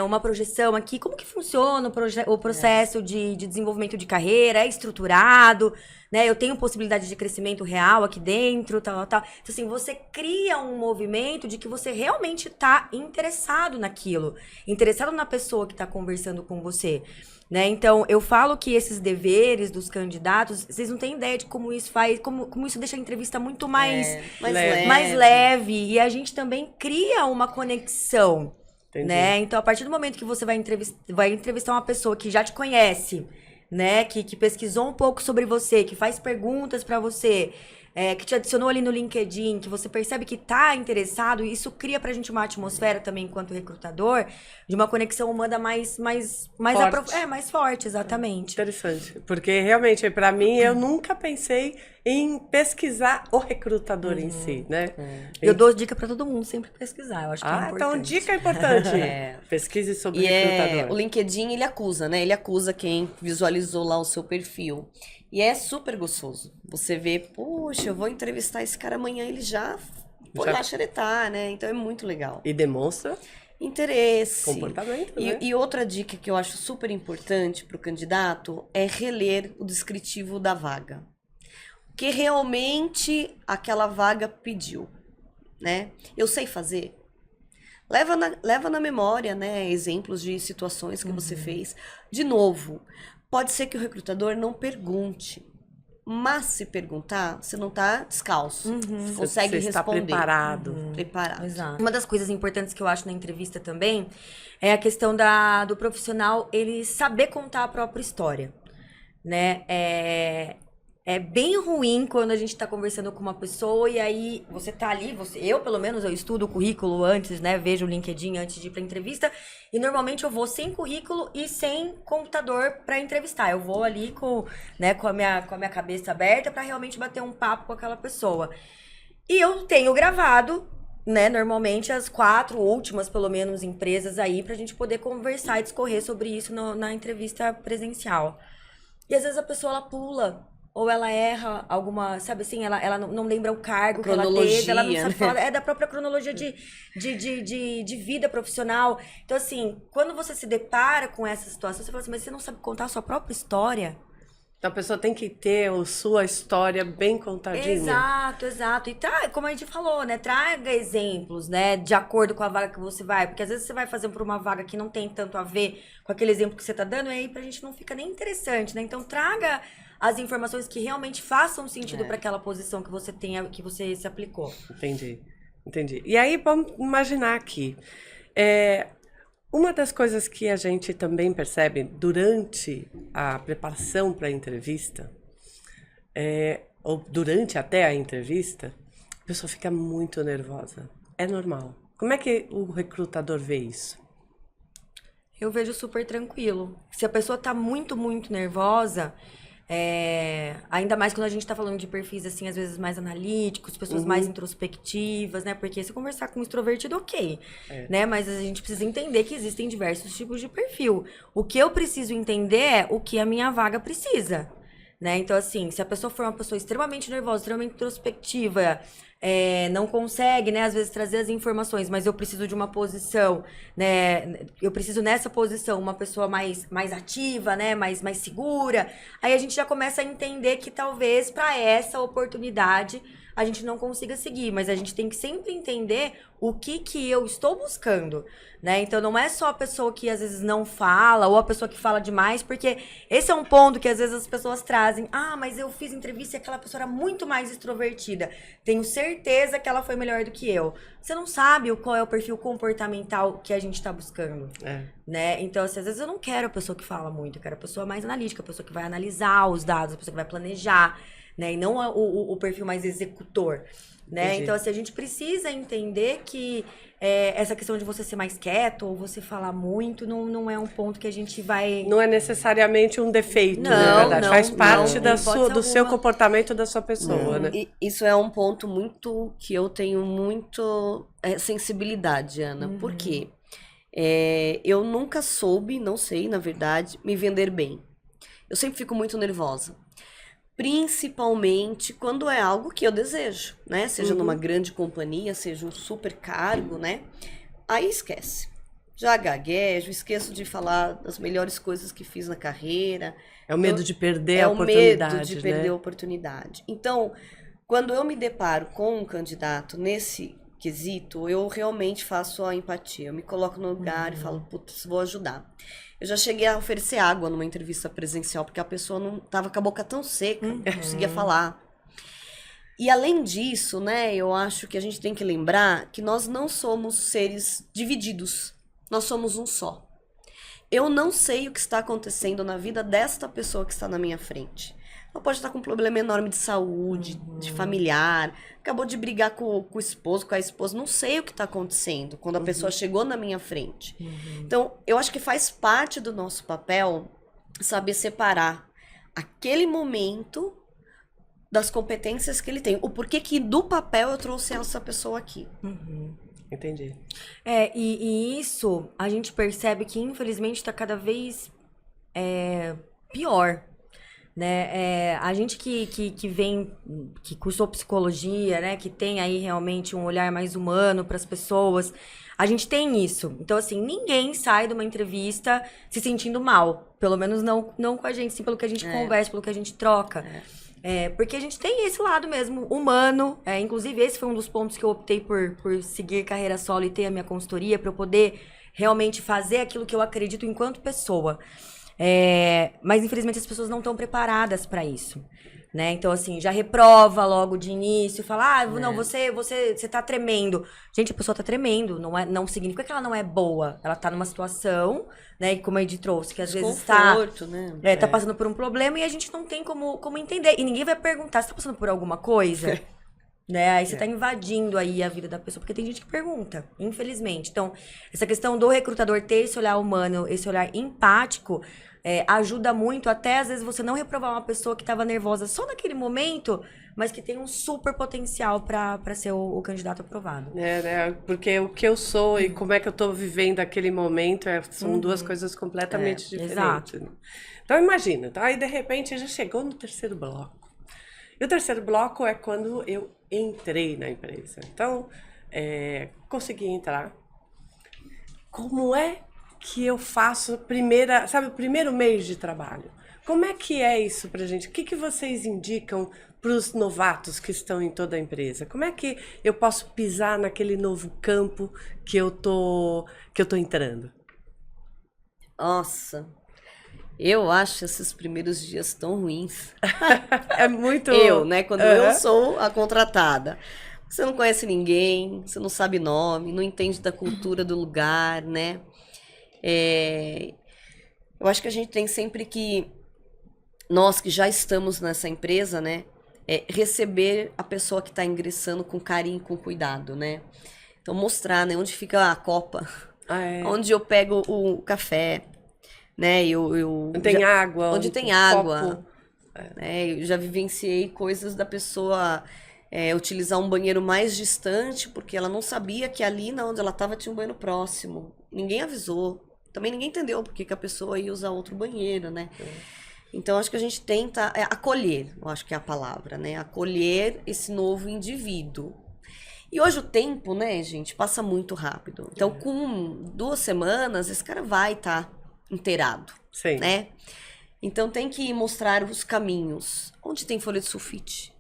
uma projeção aqui, como que funciona o processo de desenvolvimento de carreira? É estruturado? Né? Eu tenho possibilidade de crescimento real aqui dentro, tal. Então, assim, você cria um movimento de que você realmente está interessado naquilo, interessado na pessoa que está conversando com você. Né? Então, eu falo que esses deveres dos candidatos, vocês não têm ideia de como isso faz, como isso deixa a entrevista muito mais leve. E a gente também cria uma conexão. Né? Então, a partir do momento que você vai entrevistar uma pessoa que já te conhece, né? Que pesquisou um pouco sobre você, que faz perguntas para você, que te adicionou ali no LinkedIn, que você percebe que tá interessado, isso cria pra gente uma atmosfera também, enquanto recrutador, de uma conexão humana mais forte. Mais forte, exatamente. Interessante, porque realmente, pra mim, eu nunca pensei em pesquisar o recrutador em si, né? Eu dou dica pra todo mundo sempre pesquisar, eu acho que é importante. Então dica importante. Pesquise sobre o recrutador. O LinkedIn, ele acusa, né? Ele acusa quem visualizou lá o seu perfil. E é super gostoso. Você vê, puxa, eu vou entrevistar esse cara amanhã, ele já foi lá xeretar, né? Então é muito legal. E demonstra interesse. Comportamento, né? E outra dica que eu acho super importante para o candidato é reler o descritivo da vaga. O que realmente aquela vaga pediu, né? Eu sei fazer. Leva na memória, né? Exemplos de situações que você fez. De novo, pode ser que o recrutador não pergunte. Mas se perguntar, você não tá descalço. Você consegue você responder. Está preparado. Preparado. Exato. Uma das coisas importantes que eu acho na entrevista também é a questão do profissional ele saber contar a própria história, né? É bem ruim quando a gente tá conversando com uma pessoa e aí você tá ali, eu pelo menos, eu estudo o currículo antes, né? Vejo o LinkedIn antes de ir pra entrevista e normalmente eu vou sem currículo e sem computador pra entrevistar. Eu vou ali com a minha cabeça aberta pra realmente bater um papo com aquela pessoa. E eu tenho gravado, né, normalmente as 4 últimas, pelo menos, empresas aí pra gente poder conversar e discorrer sobre isso na entrevista presencial. E às vezes a pessoa, ela pula, ou ela erra alguma, sabe assim, ela não lembra o cargo que ela teve, ela não sabe falar, é da própria cronologia de vida profissional. Então, assim, quando você se depara com essa situação, você fala assim, mas você não sabe contar a sua própria história? Então a pessoa tem que ter a sua história bem contadinha. Exato. E como a gente falou, né? Traga exemplos, né? De acordo com a vaga que você vai. Porque às vezes você vai fazer por uma vaga que não tem tanto a ver com aquele exemplo que você tá dando, e aí pra gente não fica nem interessante, né? Então traga as informações que realmente façam sentido para aquela posição que você tenha, que você se aplicou. Entendi. E aí, vamos imaginar aqui. Uma das coisas que a gente também percebe durante a preparação para a entrevista, ou durante até a entrevista, a pessoa fica muito nervosa. É normal. Como é que o recrutador vê isso? Eu vejo super tranquilo. Se a pessoa tá muito, muito nervosa, ainda mais quando a gente tá falando de perfis, assim, às vezes mais analíticos, pessoas mais introspectivas, né? Porque se conversar com um extrovertido, ok, né? Mas a gente precisa entender que existem diversos tipos de perfil. O que eu preciso entender é o que a minha vaga precisa, né? Então, assim, se a pessoa for uma pessoa extremamente nervosa, extremamente introspectiva, não consegue, né, às vezes trazer as informações, mas eu preciso de uma posição, né, eu preciso nessa posição uma pessoa mais ativa, né, mais segura, aí a gente já começa a entender que talvez para essa oportunidade a gente não consiga seguir, mas a gente tem que sempre entender o que eu estou buscando, né? Então não é só a pessoa que às vezes não fala ou a pessoa que fala demais, porque esse é um ponto que às vezes as pessoas trazem. Mas eu fiz entrevista e aquela pessoa era muito mais extrovertida. Tenho certeza que ela foi melhor do que eu. Você não sabe qual é o perfil comportamental que a gente está buscando, né? Então, assim, às vezes eu não quero a pessoa que fala muito, eu quero a pessoa mais analítica, a pessoa que vai analisar os dados, a pessoa que vai planejar, né? E não o perfil mais executor, né? Entendi. Então, assim, a gente precisa entender que essa questão de você ser mais quieto ou você falar muito não é um ponto que a gente vai... Não é necessariamente um defeito, Não, na verdade. não, Faz parte não, da em hipótese do seu alguma. comportamento da sua pessoa, né? E isso é um ponto muito que eu tenho muito sensibilidade, Ana. Por quê? Eu nunca soube, não sei, na verdade, me vender bem. Eu sempre fico muito nervosa. Principalmente quando é algo que eu desejo, né? Seja numa grande companhia, seja um super cargo, né? Aí esquece. Já gaguejo, esqueço de falar das melhores coisas que fiz na carreira. É o medo de perder É a o oportunidade, medo de perder né? a oportunidade. Então, quando eu me deparo com um candidato nesse quesito, eu realmente faço a empatia. Eu me coloco no lugar e falo, putz, vou ajudar. Eu já cheguei a oferecer água numa entrevista presencial, porque a pessoa não tava com a boca tão seca, não conseguia falar. E além disso, né, eu acho que a gente tem que lembrar que nós não somos seres divididos. Nós somos um só. Eu não sei o que está acontecendo na vida desta pessoa que está na minha frente. Ela pode estar com um problema enorme de saúde, de familiar, acabou de brigar com o esposo, com a esposa. Não sei o que está acontecendo quando a pessoa chegou na minha frente. Então, eu acho que faz parte do nosso papel saber separar aquele momento das competências que ele tem. O porquê que do papel eu trouxe essa pessoa aqui. Entendi. E isso a gente percebe que, infelizmente, está cada vez pior. Né? A gente que vem, que cursou psicologia, né? Que tem aí realmente um olhar mais humano para as pessoas, a gente tem isso. Então, assim, ninguém sai de uma entrevista se sentindo mal. Pelo menos não com a gente, sim, pelo que a gente conversa, pelo que a gente troca. Porque a gente tem esse lado mesmo, humano. Inclusive, esse foi um dos pontos que eu optei por seguir carreira solo e ter a minha consultoria, para eu poder realmente fazer aquilo que eu acredito enquanto pessoa. Mas infelizmente as pessoas não estão preparadas para isso, né? Então, assim, já reprova logo de início, fala, não, você tá tremendo. Gente, a pessoa tá tremendo, não significa que ela não é boa. Ela tá numa situação, né, como a Edi trouxe, que às vezes Desconforto, né? tá passando por um problema e a gente não tem como entender. E ninguém vai perguntar, você tá passando por alguma coisa? Né? Aí você tá invadindo aí a vida da pessoa, porque tem gente que pergunta, infelizmente. Então, essa questão do recrutador ter esse olhar humano, esse olhar empático, ajuda muito, até às vezes você não reprovar uma pessoa que estava nervosa só naquele momento, mas que tem um super potencial para ser o candidato aprovado. Né? Porque o que eu sou e como é que eu tô vivendo aquele momento são duas coisas completamente diferentes. Exato. Né? Então, imagina, tá? Aí de repente já chegou no terceiro bloco. E o terceiro bloco é quando eu entrei na empresa. Então, consegui entrar. Como é que eu faço o primeiro mês de trabalho? Como é que é isso pra gente? O que vocês indicam para os novatos que estão em toda a empresa? Como é que eu posso pisar naquele novo campo que eu tô entrando? Nossa, eu acho esses primeiros dias tão ruins. É muito... né? Quando eu sou a contratada. Você não conhece ninguém, você não sabe nome, não entende da cultura do lugar, né? Eu acho que a gente tem sempre que, nós que já estamos nessa empresa, né? Receber a pessoa que está ingressando com carinho, com cuidado, né? Então, mostrar, né? Onde fica a copa, onde eu pego o café, né? Tem água. Onde tem água. Eu já vivenciei coisas da pessoa utilizar um banheiro mais distante, porque ela não sabia que ali onde ela estava tinha um banheiro próximo. Ninguém avisou. Também ninguém entendeu porque que a pessoa ia usar outro banheiro, né? Então, acho que a gente tenta acolher, eu acho que é a palavra, né? Acolher esse novo indivíduo. E hoje o tempo, né, gente, passa muito rápido. Então, com 2 semanas, esse cara vai estar inteirado, Sim. né? Então, tem que mostrar os caminhos. Onde tem folha de sulfite?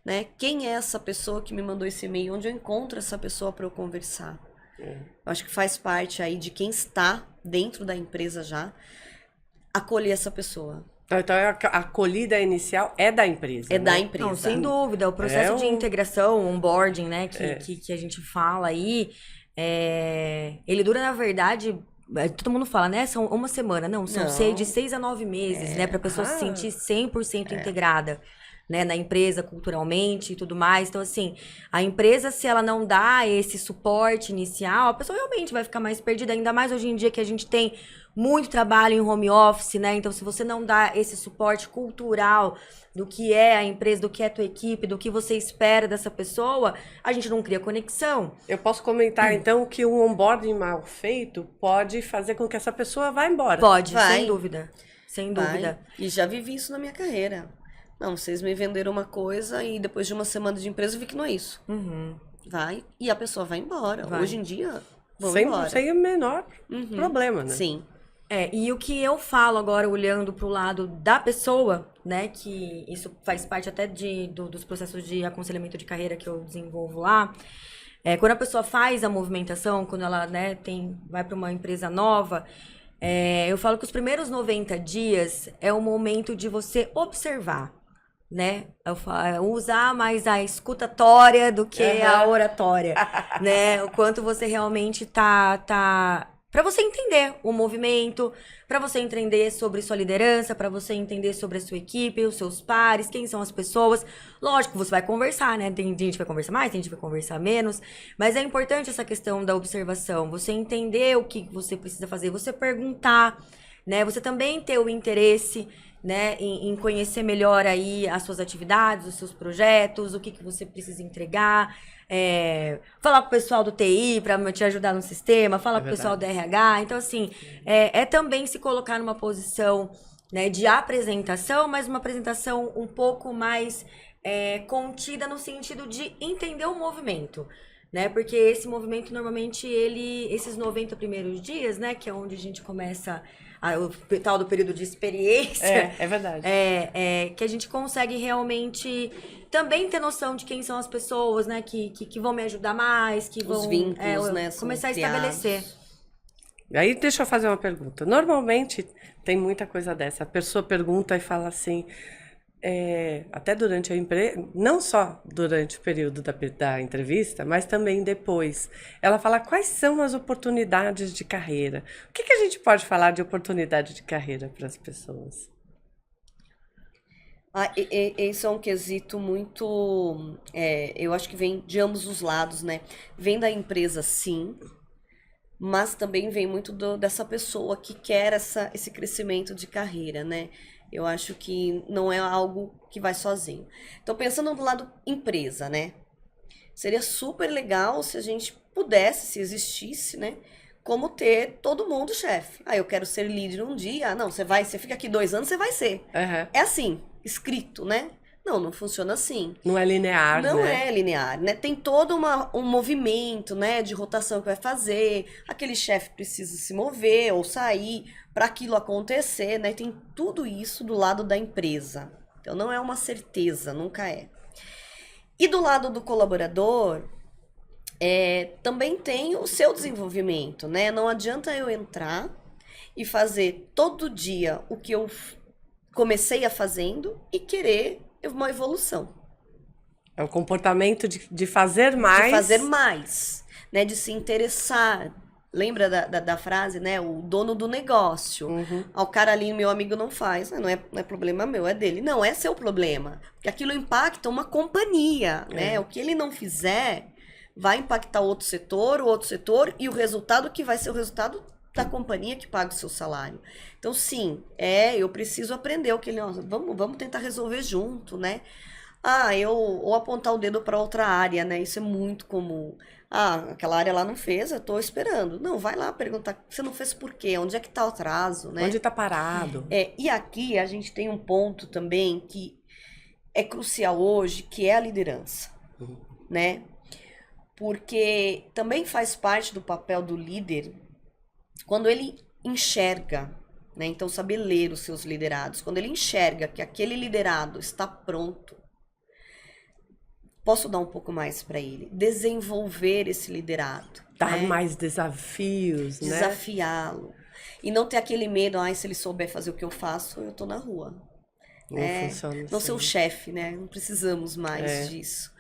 Né? Quem é essa pessoa que me mandou esse e-mail? Onde eu encontro essa pessoa para eu conversar? Eu acho que faz parte aí de quem está dentro da empresa já, acolher essa pessoa. Então, a acolhida inicial é da empresa. É né? da empresa. Não, sem dúvida. O processo de integração, onboarding, né, que a gente fala aí, ele dura, na verdade, todo mundo fala, né, são 1 semana. Não, são de 6 a 9 meses, né, pra pessoa se sentir 100% integrada. né, na empresa culturalmente e tudo mais. Então, assim, a empresa, se ela não dá esse suporte inicial, a pessoa realmente vai ficar mais perdida, ainda mais hoje em dia que a gente tem muito trabalho em home office, né? Então, se você não dá esse suporte cultural do que é a empresa, do que é a tua equipe, do que você espera dessa pessoa, a gente não cria conexão. Eu posso comentar, então, que um onboarding mal feito pode fazer com que essa pessoa vá embora. Pode, Vai. sem dúvida. Sem dúvida. E já vivi isso na minha carreira. Não, vocês me venderam uma coisa e depois de uma semana de empresa eu vi que não é isso. Uhum. Vai, e a pessoa vai embora. Vai. Hoje em dia, vão Sem embora. o menor problema, né? Sim. E o que eu falo agora, olhando pro lado da pessoa, né, que isso faz parte até dos processos de aconselhamento de carreira que eu desenvolvo lá, quando a pessoa faz a movimentação, quando ela, né, vai para uma empresa nova, eu falo que os primeiros 90 dias é o momento de você observar, né? Eu falo, usar mais a escutatória do que a oratória, né? O quanto você realmente tá para você entender o movimento, para você entender sobre sua liderança, para você entender sobre a sua equipe, os seus pares, quem são as pessoas. Lógico, você vai conversar, né? Tem gente que vai conversar mais, tem gente que vai conversar menos, mas é importante essa questão da observação, você entender o que você precisa fazer, você perguntar, né? Você também ter o interesse, né, em conhecer melhor aí as suas atividades, os seus projetos, o que você precisa entregar, falar com o pessoal do TI para te ajudar no sistema, falar com o pessoal do RH. Então, assim, também se colocar numa posição, né, de apresentação, mas uma apresentação um pouco mais contida no sentido de entender o movimento. Né? Porque esse movimento, normalmente, esses 90 primeiros dias, né, que é onde a gente começa o tal do período de experiência. É verdade. Que a gente consegue realmente também ter noção de quem são as pessoas, né, que vão me ajudar mais, que vão... Os vínculos, né, começar a criados. estabelecer. Aí deixa eu fazer uma pergunta. Normalmente tem muita coisa dessa. A pessoa pergunta e fala assim, até durante a empresa, não só durante o período da entrevista, mas também depois. Ela fala quais são as oportunidades de carreira. O que a gente pode falar de oportunidade de carreira para as pessoas? Esse é um quesito muito, eu acho que vem de ambos os lados, né? Vem da empresa, sim, mas também vem muito dessa pessoa que quer esse crescimento de carreira, né? Eu acho que não é algo que vai sozinho. Então, pensando do lado empresa, né? Seria super legal se a gente pudesse, se existisse, né? Como ter todo mundo chefe. Eu quero ser líder um dia. Não, você fica aqui 2 anos, você vai ser. Uhum. É assim, escrito, né? Não funciona assim. Não é linear, Não né? é linear, né? Tem todo um movimento, né, de rotação que vai fazer. Aquele chefe precisa se mover ou sair para aquilo acontecer, né? Tem tudo isso do lado da empresa. Então, não é uma certeza, nunca é. E do lado do colaborador, também tem o seu desenvolvimento, né? Não adianta eu entrar e fazer todo dia o que eu comecei a fazendo e querer uma evolução. É o comportamento de fazer mais. De fazer mais, né? De se interessar. Lembra da frase, né? O dono do negócio. Uhum. O cara ali, meu amigo, não faz. Não é problema meu, é dele. Não, é seu problema. Porque aquilo impacta uma companhia, né? O que ele não fizer vai impactar o outro setor, e o resultado que vai ser o resultado da companhia que paga o seu salário. Então, sim, eu preciso aprender o que ele... Vamos tentar resolver junto, né? Ou apontar o dedo para outra área, né? Isso é muito comum. Aquela área lá não fez, eu tô esperando. Não, vai lá perguntar, você não fez por quê? Onde é que tá o atraso, né? Onde tá parado? E aqui a gente tem um ponto também que é crucial hoje, que é a liderança, né? Porque também faz parte do papel do líder quando ele enxerga, né? Então, saber ler os seus liderados. Quando ele enxerga que aquele liderado está pronto, posso dar um pouco mais para ele. Desenvolver esse liderado. Dar né? mais desafios, né? Desafiá-lo. E não ter aquele medo, se ele souber fazer o que eu faço, eu tô na rua. Não funciona não ser o assim. chefe, né? Não precisamos mais disso.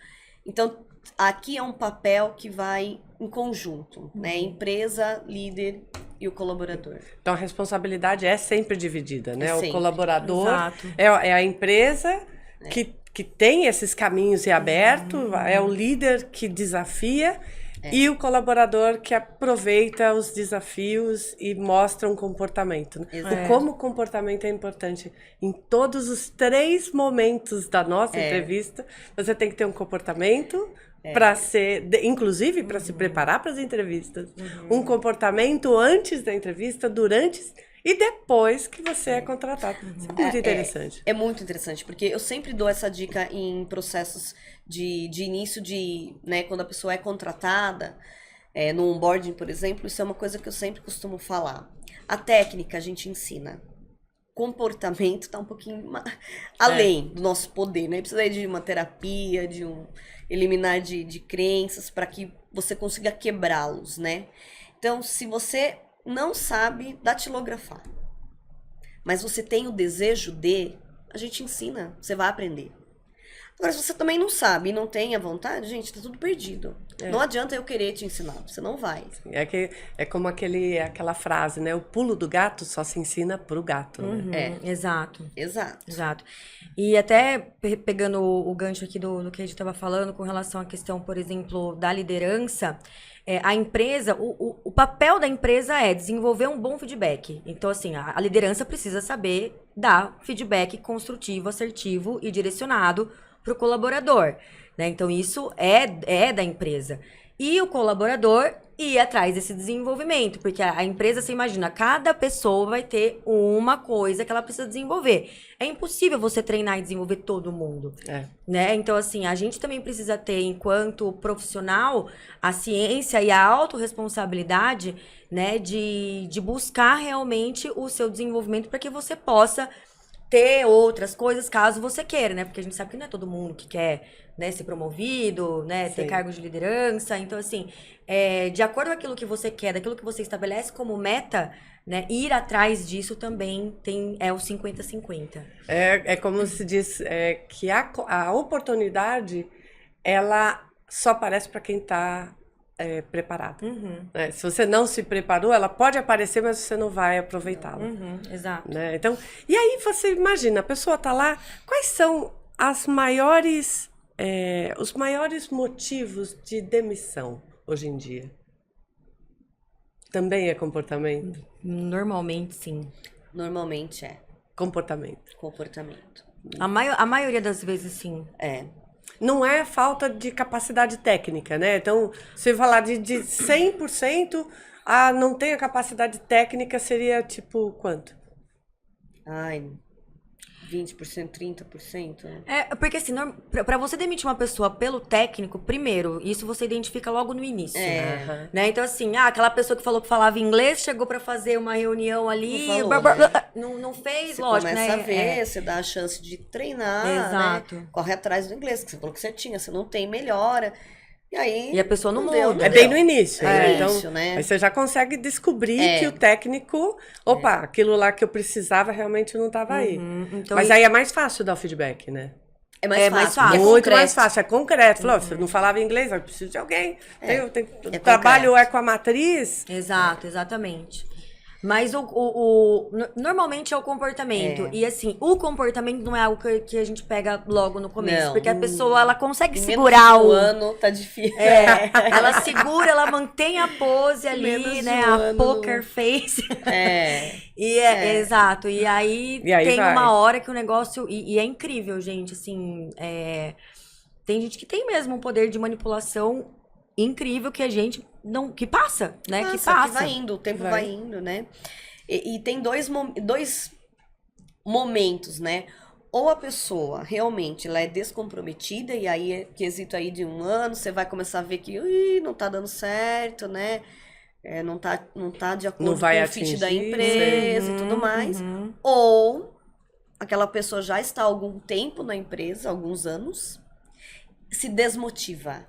Então, aqui é um papel que vai em conjunto, né? Empresa, líder e o colaborador. Então, a responsabilidade é sempre dividida, né? Sempre. O colaborador Exato. é a empresa que que tem esses caminhos em aberto, é o líder que desafia e o colaborador que aproveita os desafios e mostra um comportamento. Né? Como o comportamento é importante em todos os 3 momentos da nossa entrevista. Você tem que ter um comportamento para inclusive para se preparar para as entrevistas. Um comportamento antes da entrevista, durante e depois que você é contratado. Isso é muito interessante. É muito interessante, porque eu sempre dou essa dica em processos de início de, né, quando a pessoa é contratada, no onboarding, por exemplo, isso é uma coisa que eu sempre costumo falar. A técnica a gente ensina. Comportamento tá um pouquinho além do nosso poder, né? Precisa de uma terapia, de um eliminar de crenças para que você consiga quebrá-los, né? Então, se você não sabe datilografar, mas você tem o desejo a gente ensina, você vai aprender. Agora, se você também não sabe e não tem a vontade, gente, tá tudo perdido. Não adianta eu querer te ensinar, você não vai. É como aquela frase, né? O pulo do gato só se ensina pro gato, né? Exato. Exato. E até pegando o gancho aqui do que a gente estava falando com relação à questão, por exemplo, da liderança, a empresa, o papel da empresa é desenvolver um bom feedback. Então, assim, a liderança precisa saber dar feedback construtivo, assertivo e direcionado para o colaborador, né? Então, isso é da empresa. E o colaborador ir atrás desse desenvolvimento, porque a empresa, você imagina, cada pessoa vai ter uma coisa que ela precisa desenvolver. É impossível você treinar e desenvolver todo mundo, né? Então, assim, a gente também precisa ter, enquanto profissional, a ciência e a autorresponsabilidade, né, de buscar realmente o seu desenvolvimento para que você possa ter outras coisas, caso você queira, né? Porque a gente sabe que não é todo mundo que quer, né, ser promovido, né, ter cargos de liderança. Então, assim, de acordo com aquilo que você quer, daquilo que você estabelece como meta, né, ir atrás disso também é o 50-50. É como se diz, que a oportunidade, ela só aparece para quem está preparado. Se você não se preparou, ela pode aparecer, mas você não vai aproveitá-la. Exato. Né? Então, e aí você imagina, a pessoa está lá, quais são os maiores motivos de demissão hoje em dia? Também é comportamento? Normalmente, sim. Normalmente é. Comportamento. A maioria das vezes, sim. Não é falta de capacidade técnica, né? Então, se falar de 100%, não tem a capacidade técnica, seria tipo quanto? 20%, 30%. Porque assim, pra você demitir uma pessoa pelo técnico, primeiro, isso você identifica logo no início. Né? Então, assim, aquela pessoa que falou que falava inglês, chegou pra fazer uma reunião ali, não fez, você lógico, começa né? a ver, você dá a chance de treinar, Exato. Né? Corre atrás do inglês, que você falou que você tinha, você não tem, melhora. E aí, a pessoa não deu, muda. É bem no início, né? Início, né? Aí você já consegue descobrir que o técnico, aquilo lá que eu precisava realmente não estava aí. Então, mas aí é mais fácil dar o feedback, né? É mais fácil. Muito mais fácil, é concreto. Falou, você não falava inglês, eu preciso de alguém. Trabalho com a matriz. Exato, exatamente. Mas normalmente é o comportamento. E assim, o comportamento não é algo que a gente pega logo no começo. Não. Porque a pessoa, ela consegue segurar o ano, tá difícil. Ela segura, ela mantém a pose ali, Menos né? de um ano, poker face. Exato. E aí tem vai. uma hora que o negócio... E é incrível, gente, assim... Tem gente que tem mesmo um poder de manipulação incrível que a gente não... Que passa, né? Que vai indo, o tempo vai indo, né? E tem dois momentos, né? Ou a pessoa realmente ela é descomprometida, e aí é quesito aí de 1 ano, você vai começar a ver que não tá dando certo, né? Não tá de acordo com o fit da empresa e tudo mais. Ou aquela pessoa já está há algum tempo na empresa, alguns anos, se desmotiva,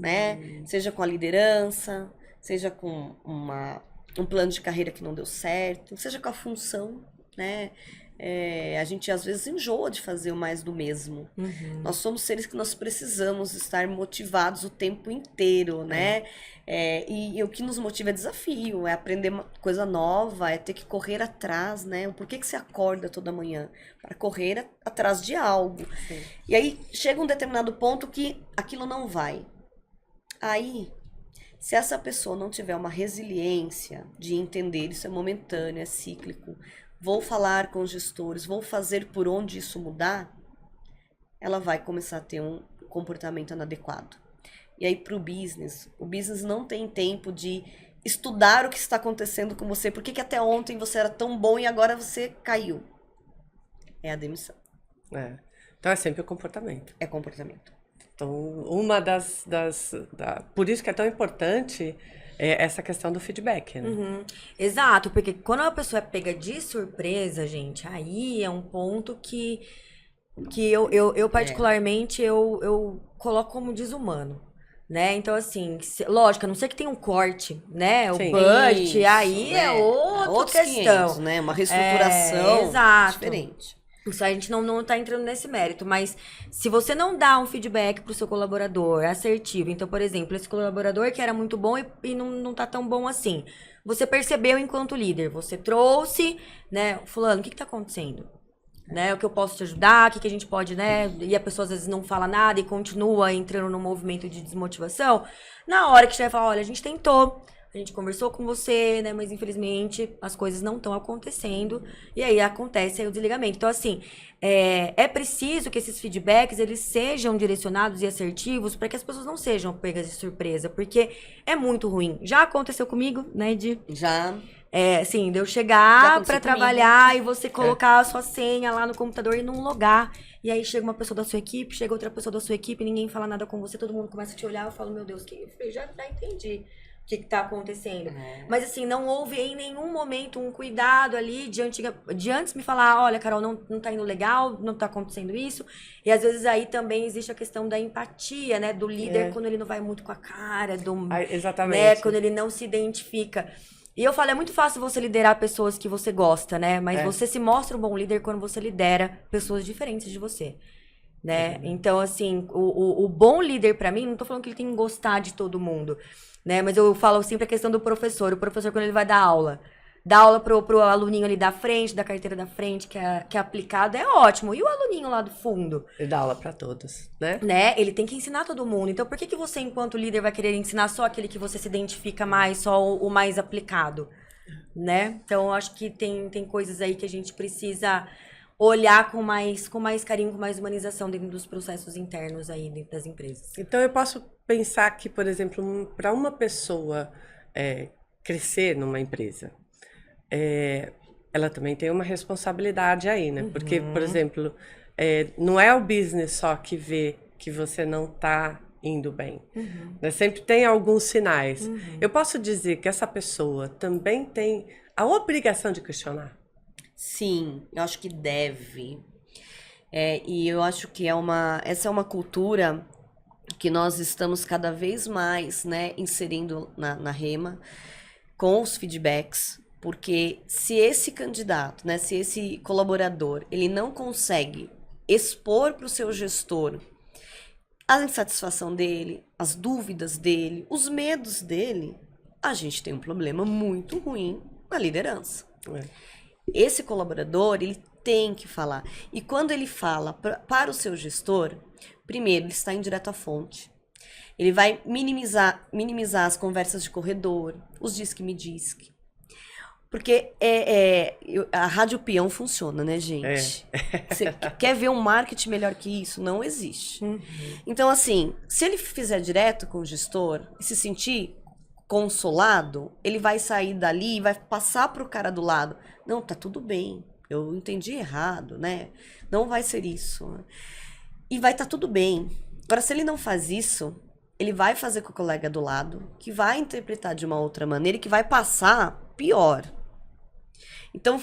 né? Seja com a liderança, seja com um plano de carreira que não deu certo, seja com a função, né? a gente às vezes enjoa de fazer o mais do mesmo. Nós somos seres que nós precisamos estar motivados o tempo inteiro, né? E o que nos motiva é desafio, é aprender uma coisa nova, é ter que correr atrás, né? Por que você acorda toda manhã? Para correr atrás de algo. Sim. E aí chega um determinado ponto que aquilo não vai. Aí, se essa pessoa não tiver uma resiliência de entender, isso é momentâneo, é cíclico, vou falar com os gestores, vou fazer por onde isso mudar, ela vai começar a ter um comportamento inadequado. E aí o business não tem tempo de estudar o que está acontecendo com você. Por que até ontem você era tão bom e agora você caiu? É a demissão. Então é sempre o comportamento. É comportamento. Então, uma por isso que é tão importante essa questão do feedback, né? Exato, porque quando a pessoa é pega de surpresa, gente, aí é um ponto que eu particularmente, eu coloco como desumano. Né? Então, assim, lógico, a não ser que tenha um corte, né? O Sim. budget, aí é outra questão. 500, né? Uma reestruturação exato. diferente. Isso a gente não tá entrando nesse mérito, mas se você não dá um feedback pro seu colaborador assertivo, então, por exemplo, esse colaborador que era muito bom e não tá tão bom assim, você percebeu enquanto líder, você trouxe, né? Fulano, o que tá acontecendo? Né, o que eu posso te ajudar, o que a gente pode, né? E a pessoa às vezes não fala nada e continua entrando num movimento de desmotivação. Na hora que você vai falar, olha, a gente tentou, a gente conversou com você, né? Mas infelizmente as coisas não estão acontecendo. E aí acontece aí o desligamento. Então, assim, é preciso que esses feedbacks eles sejam direcionados e assertivos para que as pessoas não sejam pegas de surpresa, porque é muito ruim. Já aconteceu comigo, né, Já. Assim, de eu chegar pra trabalhar e você colocar a sua senha lá no computador e não logar. E aí chega uma pessoa da sua equipe, chega outra pessoa da sua equipe, ninguém fala nada com você, todo mundo começa a te olhar, eu falo, meu Deus, eu já entendi o que tá acontecendo. Mas assim, não houve em nenhum momento um cuidado ali de antes me falar, olha, Carol, não tá indo legal, não tá acontecendo isso. E às vezes aí também existe a questão da empatia, né, do líder quando ele não vai muito com a cara, exatamente. Né, quando ele não se identifica. E eu falo, é muito fácil você liderar pessoas que você gosta, né? Mas você se mostra um bom líder quando você lidera pessoas diferentes de você, né? Então, assim, o bom líder pra mim, não tô falando que ele tem que gostar de todo mundo, né? Mas eu falo sempre a questão do professor. O professor, quando ele vai dar aula pro aluninho ali da frente, da carteira da frente, que é aplicado, é ótimo. E o aluninho lá do fundo? Ele dá aula pra todos, né? Ele tem que ensinar todo mundo. Então, por que você, enquanto líder, vai querer ensinar só aquele que você se identifica mais, só o mais aplicado, né? Então, eu acho que tem coisas aí que a gente precisa olhar com mais carinho, com mais humanização dentro dos processos internos aí dentro das empresas. Então, eu posso pensar que, por exemplo, para uma pessoa crescer numa empresa, ela também tem uma responsabilidade aí, né? Porque, por exemplo, não é o business só que vê que você não está indo bem. Né? Sempre tem alguns sinais. Eu posso dizer que essa pessoa também tem a obrigação de questionar? Sim, eu acho que deve. E eu acho que essa é uma cultura que nós estamos cada vez mais, né, inserindo na Rema com os feedbacks. Porque se esse candidato, né, se esse colaborador, ele não consegue expor para o seu gestor a insatisfação dele, as dúvidas dele, os medos dele, a gente tem um problema muito ruim na liderança. Esse colaborador, ele tem que falar. E quando ele fala para o seu gestor, primeiro, ele está em direto à fonte. Ele vai minimizar as conversas de corredor, os diz-que-me-diz-que. Porque a Rádio Peão funciona, né, gente? Você quer ver um marketing melhor que isso? Não existe. Então, assim, se ele fizer direto com o gestor e se sentir consolado, ele vai sair dali e vai passar para o cara do lado. Não, tá tudo bem. Eu entendi errado, né? Não vai ser isso. E vai estar tudo bem. Agora, se ele não faz isso, ele vai fazer com o colega do lado, que vai interpretar de uma outra maneira e que vai passar pior. Então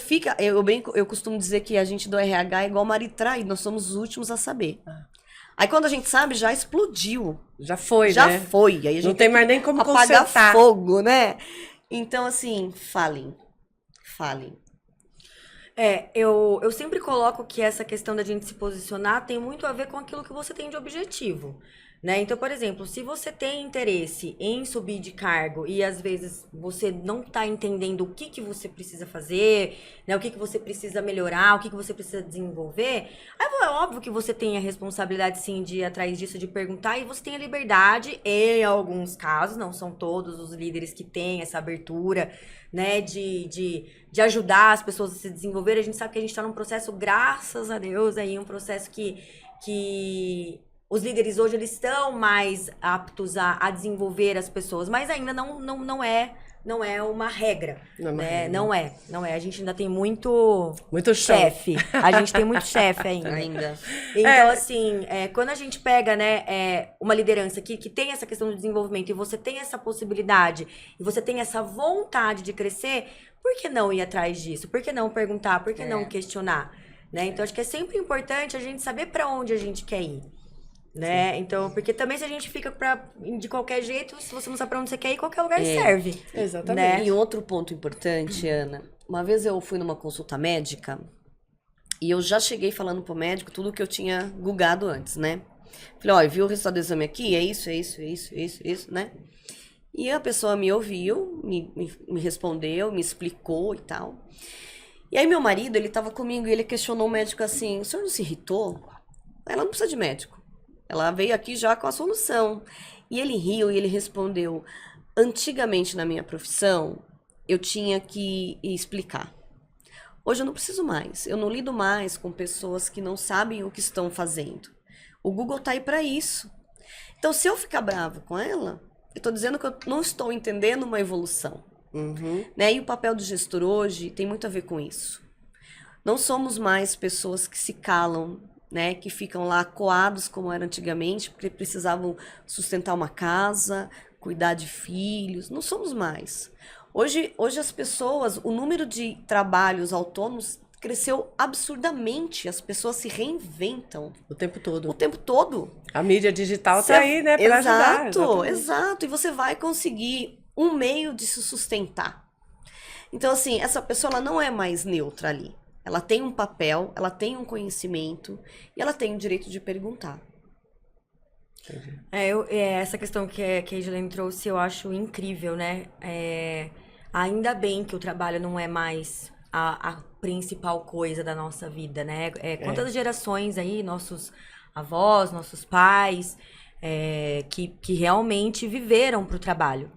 eu costumo dizer que a gente do RH é igual marido traído, nós somos os últimos a saber. Aí quando a gente sabe, já explodiu. Já foi, já né? Já foi. Aí a gente não tem mais nem como apagar consertar. Fogo, né? Então, assim, falem. Eu sempre coloco que essa questão da gente se posicionar tem muito a ver com aquilo que você tem de objetivo, né? Então, por exemplo, se você tem interesse em subir de cargo e às vezes você não está entendendo o que você precisa fazer, né? O que você precisa melhorar, o que você precisa desenvolver, aí é óbvio que você tem a responsabilidade, sim, de ir atrás disso, de perguntar, e você tem a liberdade, em alguns casos, não são todos os líderes que têm essa abertura, né, de ajudar as pessoas a se desenvolver. A gente sabe que a gente está num processo, graças a Deus, aí, um processo que os líderes hoje eles estão mais aptos a desenvolver as pessoas, mas ainda não é uma regra, né? Não é. A gente ainda tem muito chefe. A gente tem muito chefe ainda. Então, assim, quando a gente pega, né, uma liderança que tem essa questão do desenvolvimento e você tem essa possibilidade e você tem essa vontade de crescer, por que não ir atrás disso? Por que não perguntar? Por que não questionar? Né? Então, acho que é sempre importante a gente saber para onde a gente quer ir. Né? Sim. Então, porque também se a gente fica de qualquer jeito, se você não sabe pra onde você quer ir, qualquer lugar serve. Exatamente. Né? E outro ponto importante, Ana, uma vez eu fui numa consulta médica e eu já cheguei falando pro médico tudo que eu tinha googado antes, né? Falei, ó, viu o resultado do exame aqui? É isso, né? E a pessoa me ouviu, me respondeu, me explicou e tal. E aí meu marido, ele tava comigo e ele questionou o médico assim, o senhor não se irritou? Ela não precisa de médico. Ela veio aqui já com a solução. E ele riu e ele respondeu, antigamente na minha profissão, eu tinha que explicar. Hoje eu não preciso mais. Eu não lido mais com pessoas que não sabem o que estão fazendo. O Google tá aí para isso. Então, se eu ficar bravo com ela, eu tô dizendo que eu não estou entendendo uma evolução. Né? E o papel do gestor hoje tem muito a ver com isso. Não somos mais pessoas que se calam, né, que ficam lá coados como era antigamente, porque precisavam sustentar uma casa, cuidar de filhos. Não somos mais. Hoje as pessoas, o número de trabalhos autônomos cresceu absurdamente. As pessoas se reinventam. O tempo todo. O tempo todo. A mídia digital tá aí, né, para ajudar. Exato. E você vai conseguir um meio de se sustentar. Então, assim, essa pessoa ela não é mais neutra ali. Ela tem um papel, ela tem um conhecimento e ela tem o direito de perguntar. Essa questão que a Edilene trouxe, eu acho incrível, né? Ainda bem que o trabalho não é mais a principal coisa da nossa vida, né? Quantas gerações aí, nossos avós, nossos pais, que realmente viveram pro trabalho.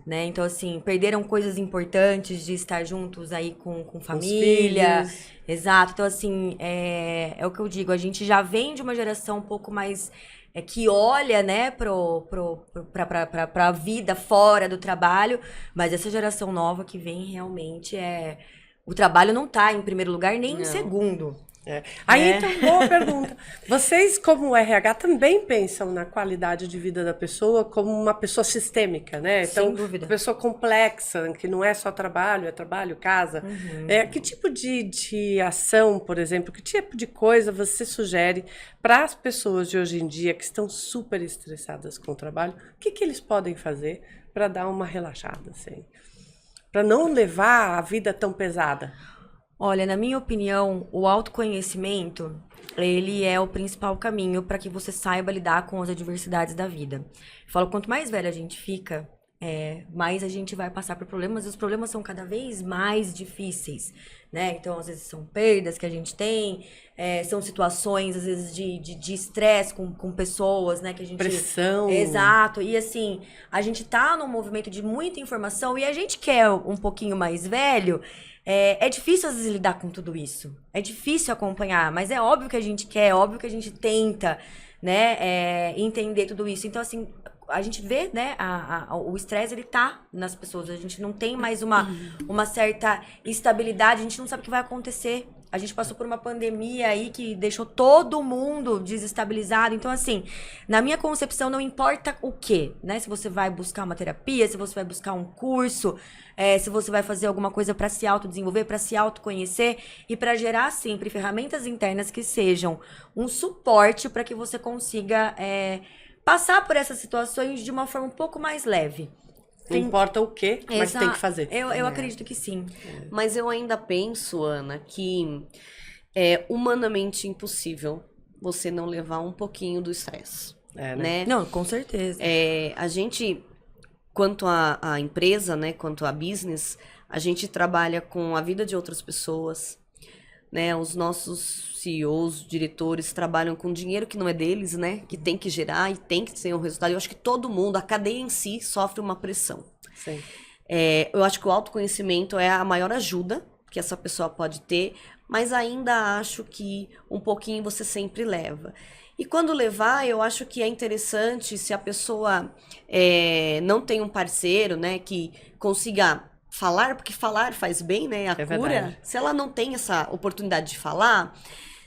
Né? Então, assim, perderam coisas importantes de estar juntos aí com família. Exato. Então, assim, é o que eu digo. A gente já vem de uma geração um pouco mais que olha, né, pra vida fora do trabalho. Mas essa geração nova que vem realmente o trabalho não tá em primeiro lugar, nem em segundo. Aí, então, boa pergunta. Vocês, como RH, também pensam na qualidade de vida da pessoa como uma pessoa sistêmica, né? Então, sem dúvida. Uma pessoa complexa, que não é só trabalho, é trabalho, casa. Que tipo de ação, por exemplo, que tipo de coisa você sugere para as pessoas de hoje em dia que estão super estressadas com o trabalho? O que eles podem fazer para dar uma relaxada, assim? Para não levar a vida tão pesada? Olha, na minha opinião, o autoconhecimento, ele é o principal caminho para que você saiba lidar com as adversidades da vida. Eu falo, quanto mais velha a gente fica, mais a gente vai passar por problemas, e os problemas são cada vez mais difíceis, né? Então, às vezes, são perdas que a gente tem, são situações, às vezes, de estresse com pessoas, né? Que a gente... Pressão. Exato. E, assim, a gente tá num movimento de muita informação e a gente que é um pouquinho mais velho... É difícil, às vezes, lidar com tudo isso. É difícil acompanhar, mas é óbvio que a gente quer, é óbvio que a gente tenta, né, entender tudo isso. Então, assim, a gente vê, né, o estresse, ele tá nas pessoas. A gente não tem mais uma certa estabilidade, a gente não sabe o que vai acontecer. A gente passou por uma pandemia aí que deixou todo mundo desestabilizado. Então, assim, na minha concepção, não importa o quê, né? Se você vai buscar uma terapia, se você vai buscar um curso, se você vai fazer alguma coisa para se autodesenvolver, para se autoconhecer e para gerar sempre ferramentas internas que sejam um suporte para que você consiga passar por essas situações de uma forma um pouco mais leve. Não importa o quê, mas tem que fazer. Eu acredito que sim. Mas eu ainda penso, Ana, que é humanamente impossível você não levar um pouquinho do estresse. Né? Não, com certeza. A gente, quanto a empresa, né, quanto a business, a gente trabalha com a vida de outras pessoas, né? Os nossos CEOs, diretores, trabalham com dinheiro que não é deles, né? Que tem que gerar e tem que ter um resultado. Eu acho que todo mundo, a cadeia em si, sofre uma pressão. Sim. Eu acho que o autoconhecimento é a maior ajuda que essa pessoa pode ter, mas ainda acho que um pouquinho você sempre leva. E quando levar, eu acho que é interessante se a pessoa não tem um parceiro, né, que consiga falar, porque falar faz bem, né, a cura. Verdade. Se ela não tem essa oportunidade de falar,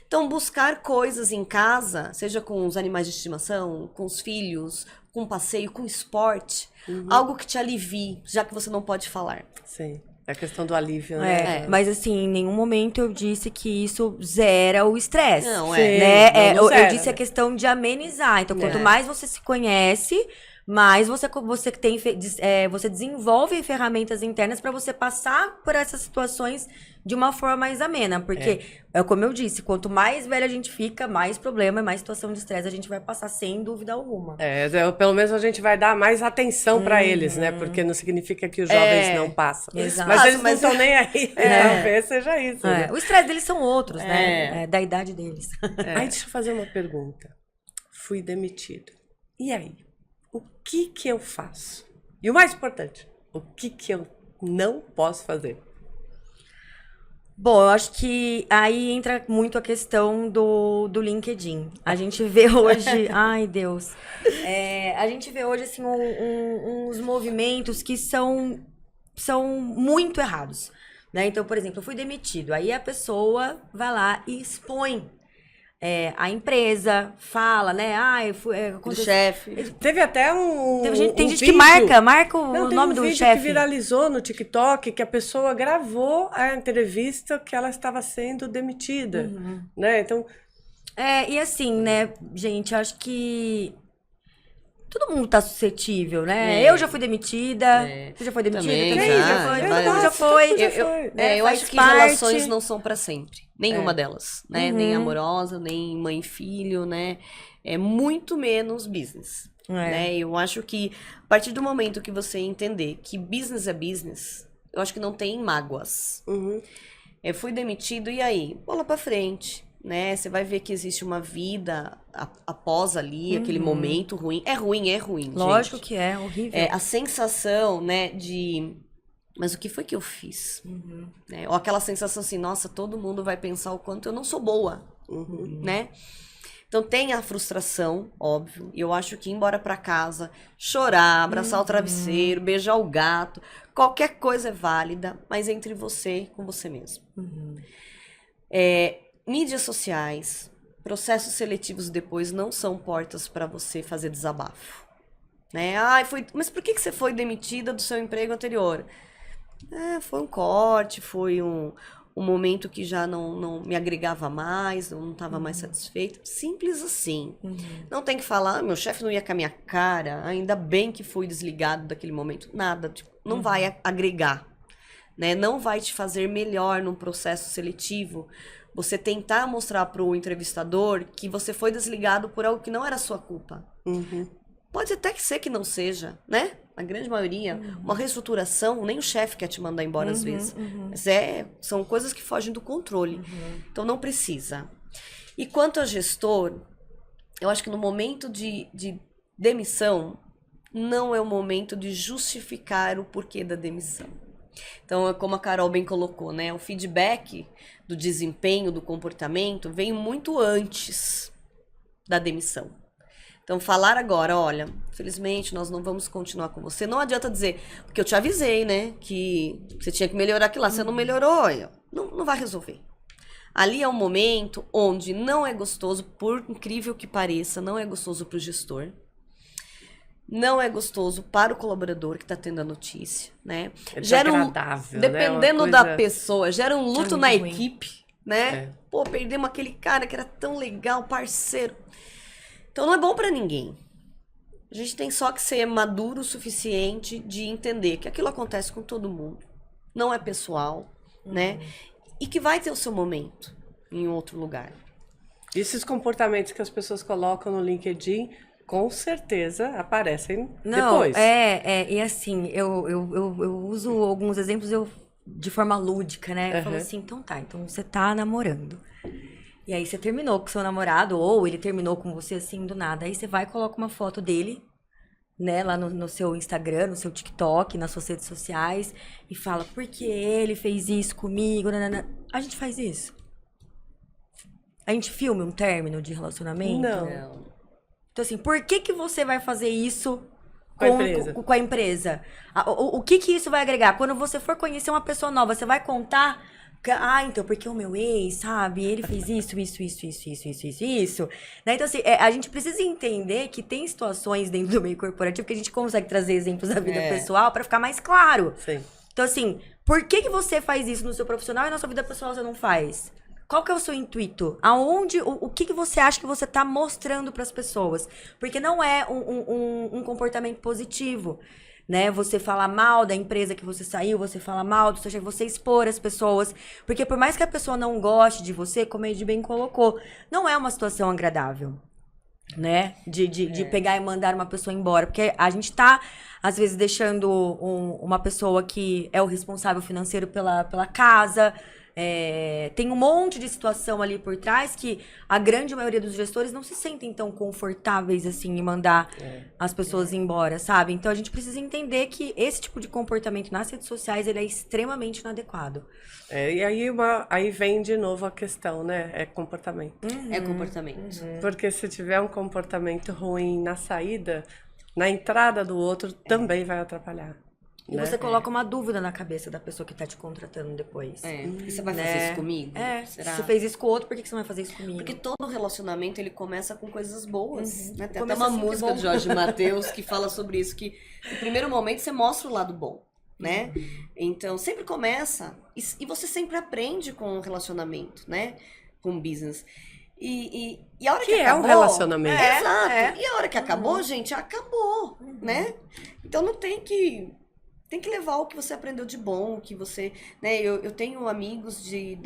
então buscar coisas em casa, seja com os animais de estimação, com os filhos, com passeio, com esporte, algo que te alivie, já que você não pode falar. Sim. É a questão do alívio, né? Mas assim, em nenhum momento eu disse que isso zera o estresse. Não, né? não Eu zera, disse a questão de amenizar. Então, quanto É. mais você se conhece, mais você tem, você desenvolve ferramentas internas para você passar por essas situações de uma forma mais amena. Porque, como eu disse, quanto mais velha a gente fica, mais problema, mais situação de estresse a gente vai passar, sem dúvida alguma. Pelo menos a gente vai dar mais atenção pra eles, né? Porque não significa que os jovens não passam. Exato. Mas eles não estão nem aí. Talvez seja isso, né? O estresse deles são outros, né? Da idade deles. Aí deixa eu fazer uma pergunta. Fui demitido. E aí? O que eu faço? E o mais importante, o que eu não posso fazer? Bom, eu acho que aí entra muito a questão do LinkedIn. A gente vê hoje... Ai, Deus. A gente vê hoje, assim, uns movimentos que são muito errados, né? Então, por exemplo, eu fui demitido. Aí a pessoa vai lá e expõe a empresa, fala, né? O chefe. Teve até Tem gente que vídeo. marca o Não, teve nome um do vídeo chefe. que viralizou no TikTok, que a pessoa gravou a entrevista que ela estava sendo demitida, né? Então, E assim, né, gente, acho que todo mundo tá suscetível, né? Eu já fui demitida, você já foi demitida Também, também? já foi. Eu faz acho que parte. relações não são pra sempre. Nenhuma delas, né? Nem amorosa, nem mãe e filho, né? É muito menos business, né? Eu acho que a partir do momento que você entender que business é business, eu acho que não tem mágoas. Eu fui demitido, e aí? Bola pra frente, né? Você vai ver que existe uma vida após ali, aquele momento ruim. É ruim, Lógico gente. que é horrível. A sensação, né, de... Mas o que foi que eu fiz? Né? Ou aquela sensação assim, nossa, todo mundo vai pensar o quanto eu não sou boa, né? Então tem a frustração, óbvio. E eu acho que ir embora pra casa, chorar, abraçar o travesseiro, beijar o gato, qualquer coisa é válida, mas entre você com você mesmo. Mídias sociais, processos seletivos depois não são portas para você fazer desabafo. Né? Mas por que você foi demitida do seu emprego anterior? Foi um corte, foi um momento que já não me agregava mais, não estava mais satisfeito. Simples assim. Não tem que falar, meu chefe não ia com a minha cara, ainda bem que fui desligado daquele momento. Nada, não vai agregar. Né? Não vai te fazer melhor num processo seletivo. Você tentar mostrar para o entrevistador que você foi desligado por algo que não era sua culpa. Pode até que ser que não seja, né? A grande maioria. Uma reestruturação, nem o chefe quer te mandar embora às vezes. Mas são coisas que fogem do controle. Então não precisa. E quanto a gestor, eu acho que no momento de demissão, não é o momento de justificar o porquê da demissão. Então, como a Carol bem colocou, né? O feedback do desempenho, do comportamento, vem muito antes da demissão. Então, falar agora, olha, felizmente nós não vamos continuar com você. Não adianta dizer, porque eu te avisei, né? Que você tinha que melhorar aquilo lá. Você não melhorou, não vai resolver. Ali é um momento onde não é gostoso, por incrível que pareça, não é gostoso para o gestor. Não é gostoso para o colaborador que está tendo a notícia, né? Gera agradável, dependendo né? da pessoa, gera um luto na ruim. equipe, né? Pô, perdemos aquele cara que era tão legal, parceiro. Então não é bom para ninguém. A gente tem só que ser maduro o suficiente de entender que aquilo acontece com todo mundo. Não é pessoal, né? E que vai ter o seu momento em outro lugar. Esses comportamentos que as pessoas colocam no LinkedIn, com certeza aparecem depois. E assim, eu uso alguns exemplos de forma lúdica, né? Eu falo assim, então você tá namorando. E aí você terminou com seu namorado, ou ele terminou com você assim, do nada. Aí você vai e coloca uma foto dele, né, lá no seu Instagram, no seu TikTok, nas suas redes sociais, e fala, por que ele fez isso comigo? Nanana. A gente faz isso. A gente filma um término de relacionamento? Não. Então, assim, por que você vai fazer isso Com a empresa. com a empresa? O que isso vai agregar? Quando você for conhecer uma pessoa nova, você vai contar... então, porque o meu ex, sabe? Ele fez isso. Né? Então, assim, a gente precisa entender que tem situações dentro do meio corporativo que a gente consegue trazer exemplos da vida pessoal para ficar mais claro. Sim. Então, assim, por que você faz isso no seu profissional e na sua vida pessoal você não faz? Qual que é o seu intuito? O que você acha que você tá mostrando para as pessoas? Porque não é um comportamento positivo, né? Você falar mal da empresa que você saiu, você falar mal, você expor as pessoas. Porque por mais que a pessoa não goste de você, como a Ed bem colocou, não é uma situação agradável, né? De pegar e mandar uma pessoa embora. Porque a gente tá, às vezes, deixando uma pessoa que é o responsável financeiro pela casa. Tem um monte de situação ali por trás que a grande maioria dos gestores não se sentem tão confortáveis assim em mandar as pessoas embora, sabe? Então a gente precisa entender que esse tipo de comportamento nas redes sociais ele é extremamente inadequado. E aí vem de novo a questão, né? É comportamento. É comportamento. Porque se tiver um comportamento ruim na saída, na entrada do outro também vai atrapalhar. E você coloca uma dúvida na cabeça da pessoa que tá te contratando depois. E você vai fazer isso comigo? Será? Se você fez isso com o outro, por que você não vai fazer isso comigo? Porque todo relacionamento, ele começa com coisas boas, né? Tem até Começa uma assim, que música bom. do Jorge Mateus que fala sobre isso, que no primeiro momento você mostra o lado bom, né? Então, sempre começa, e você sempre aprende com o relacionamento, né? Com o business. E a hora que acabou... é um relacionamento. Exato. E a hora que acabou, gente, acabou, né? Então não tem que... Tem que levar o que você aprendeu de bom, o que você... Né, eu tenho amigos de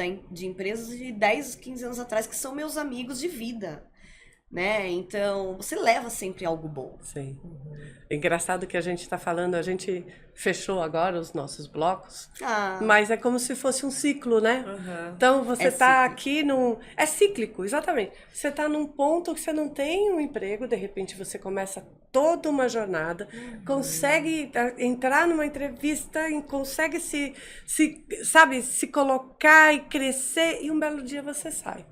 empresas de 10, 15 anos atrás que são meus amigos de vida, né? Então, você leva sempre algo bom. Sim. Engraçado que a gente está falando, a gente fechou agora os nossos blocos, mas é como se fosse um ciclo, né? Então, você está aqui num... É cíclico, exatamente. Você está num ponto que você não tem um emprego, de repente você começa toda uma jornada, consegue entrar numa entrevista, consegue se colocar e crescer, e um belo dia você sai.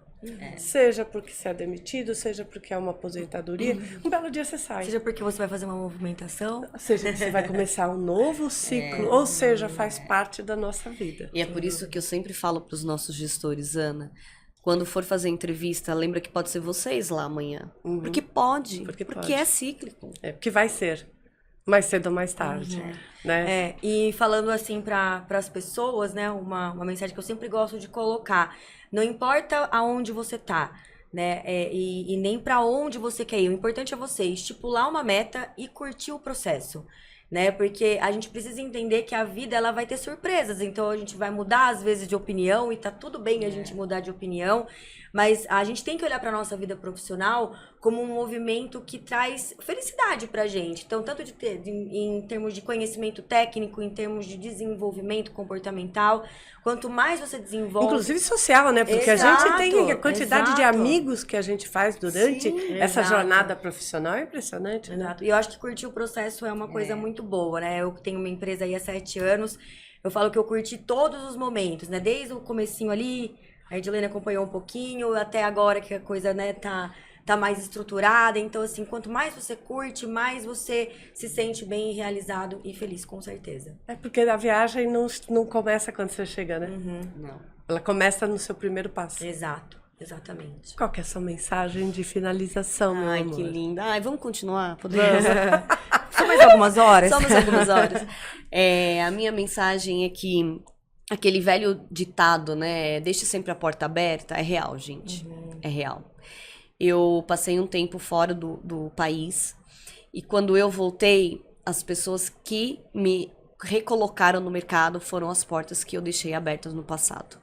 Seja porque você é demitido, seja porque é uma aposentadoria, um belo dia você sai. Seja porque você vai fazer uma movimentação. Seja que você vai começar um novo ciclo, ou seja, faz parte da nossa vida. E é por isso que eu sempre falo para os nossos gestores, Ana, quando for fazer entrevista, lembra que pode ser vocês lá amanhã. Porque pode, porque é cíclico. Porque vai ser. Mais cedo ou mais tarde. Né? E falando assim para as pessoas, né, uma mensagem que eu sempre gosto de colocar. Não importa aonde você tá, né, e nem para onde você quer ir. O importante é você estipular uma meta e curtir o processo, né? Porque a gente precisa entender que a vida ela vai ter surpresas. Então a gente vai mudar às vezes de opinião e tá tudo bem a gente mudar de opinião. Mas a gente tem que olhar para a nossa vida profissional como um movimento que traz felicidade pra gente. Então, tanto em termos de conhecimento técnico, em termos de desenvolvimento comportamental, quanto mais você desenvolve... Inclusive social, né? Porque a gente tem a quantidade de amigos que a gente faz durante essa jornada profissional é impressionante. Né? E eu acho que curtir o processo é uma coisa muito boa, né? Eu tenho uma empresa aí há 7 anos, eu falo que eu curti todos os momentos, né? Desde o comecinho ali... A Edilene acompanhou um pouquinho, até agora que a coisa, né, tá mais estruturada. Então, assim, quanto mais você curte, mais você se sente bem realizado e feliz, com certeza. É porque a viagem não começa quando você chega, né? Não. Ela começa no seu primeiro passo. Exato, exatamente. Qual que é a sua mensagem de finalização, meu amor? Que linda. Vamos continuar? Podemos? Só mais algumas horas? Só mais algumas horas. A minha mensagem é que aquele velho ditado, né? Deixe sempre a porta aberta. É real, gente. É real. Eu passei um tempo fora do país E quando eu voltei, as pessoas que me recolocaram no mercado foram as portas que eu deixei abertas no passado.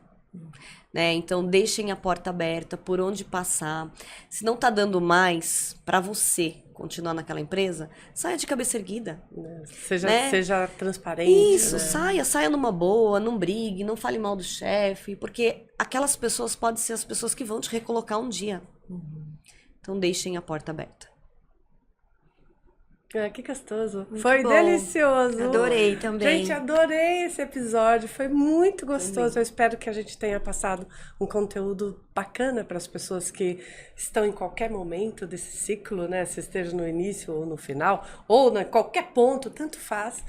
Né? Então, deixem a porta aberta, por onde passar. Se não tá dando mais para você continuar naquela empresa, saia de cabeça erguida. Seja transparente. Isso, saia numa boa, não brigue, não fale mal do chefe, porque aquelas pessoas podem ser as pessoas que vão te recolocar um dia. Então, deixem a porta aberta. Que gostoso. Muito Foi bom. delicioso. Adorei também. Gente, adorei esse episódio. Foi muito gostoso. Eu espero que a gente tenha passado um conteúdo bacana para as pessoas que estão em qualquer momento desse ciclo, né? Se esteja no início ou no final, ou em qualquer ponto, tanto faz.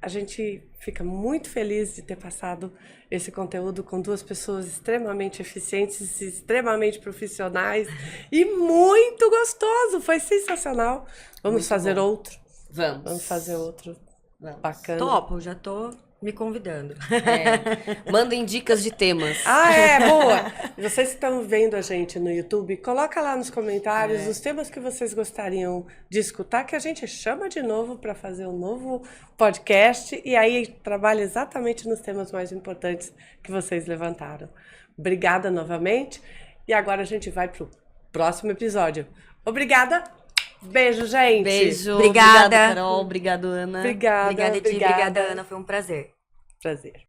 A gente fica muito feliz de ter passado esse conteúdo com duas pessoas extremamente eficientes, extremamente profissionais e muito gostoso. Foi sensacional. Vamos Muito fazer bom. outro. Vamos fazer outro. Vamos. Bacana. Topo, já tô me convidando. Mandem dicas de temas. Boa! Vocês que estão vendo a gente no YouTube, coloca lá nos comentários os temas que vocês gostariam de escutar, que a gente chama de novo para fazer um novo podcast e aí trabalha exatamente nos temas mais importantes que vocês levantaram. Obrigada novamente e agora a gente vai pro próximo episódio. Obrigada! Beijo, gente! Beijo. Obrigada. Obrigada, Carol. Obrigado, Ana. Obrigada, Obrigada, Di. Obrigada, Ana. Foi um prazer. Prazer.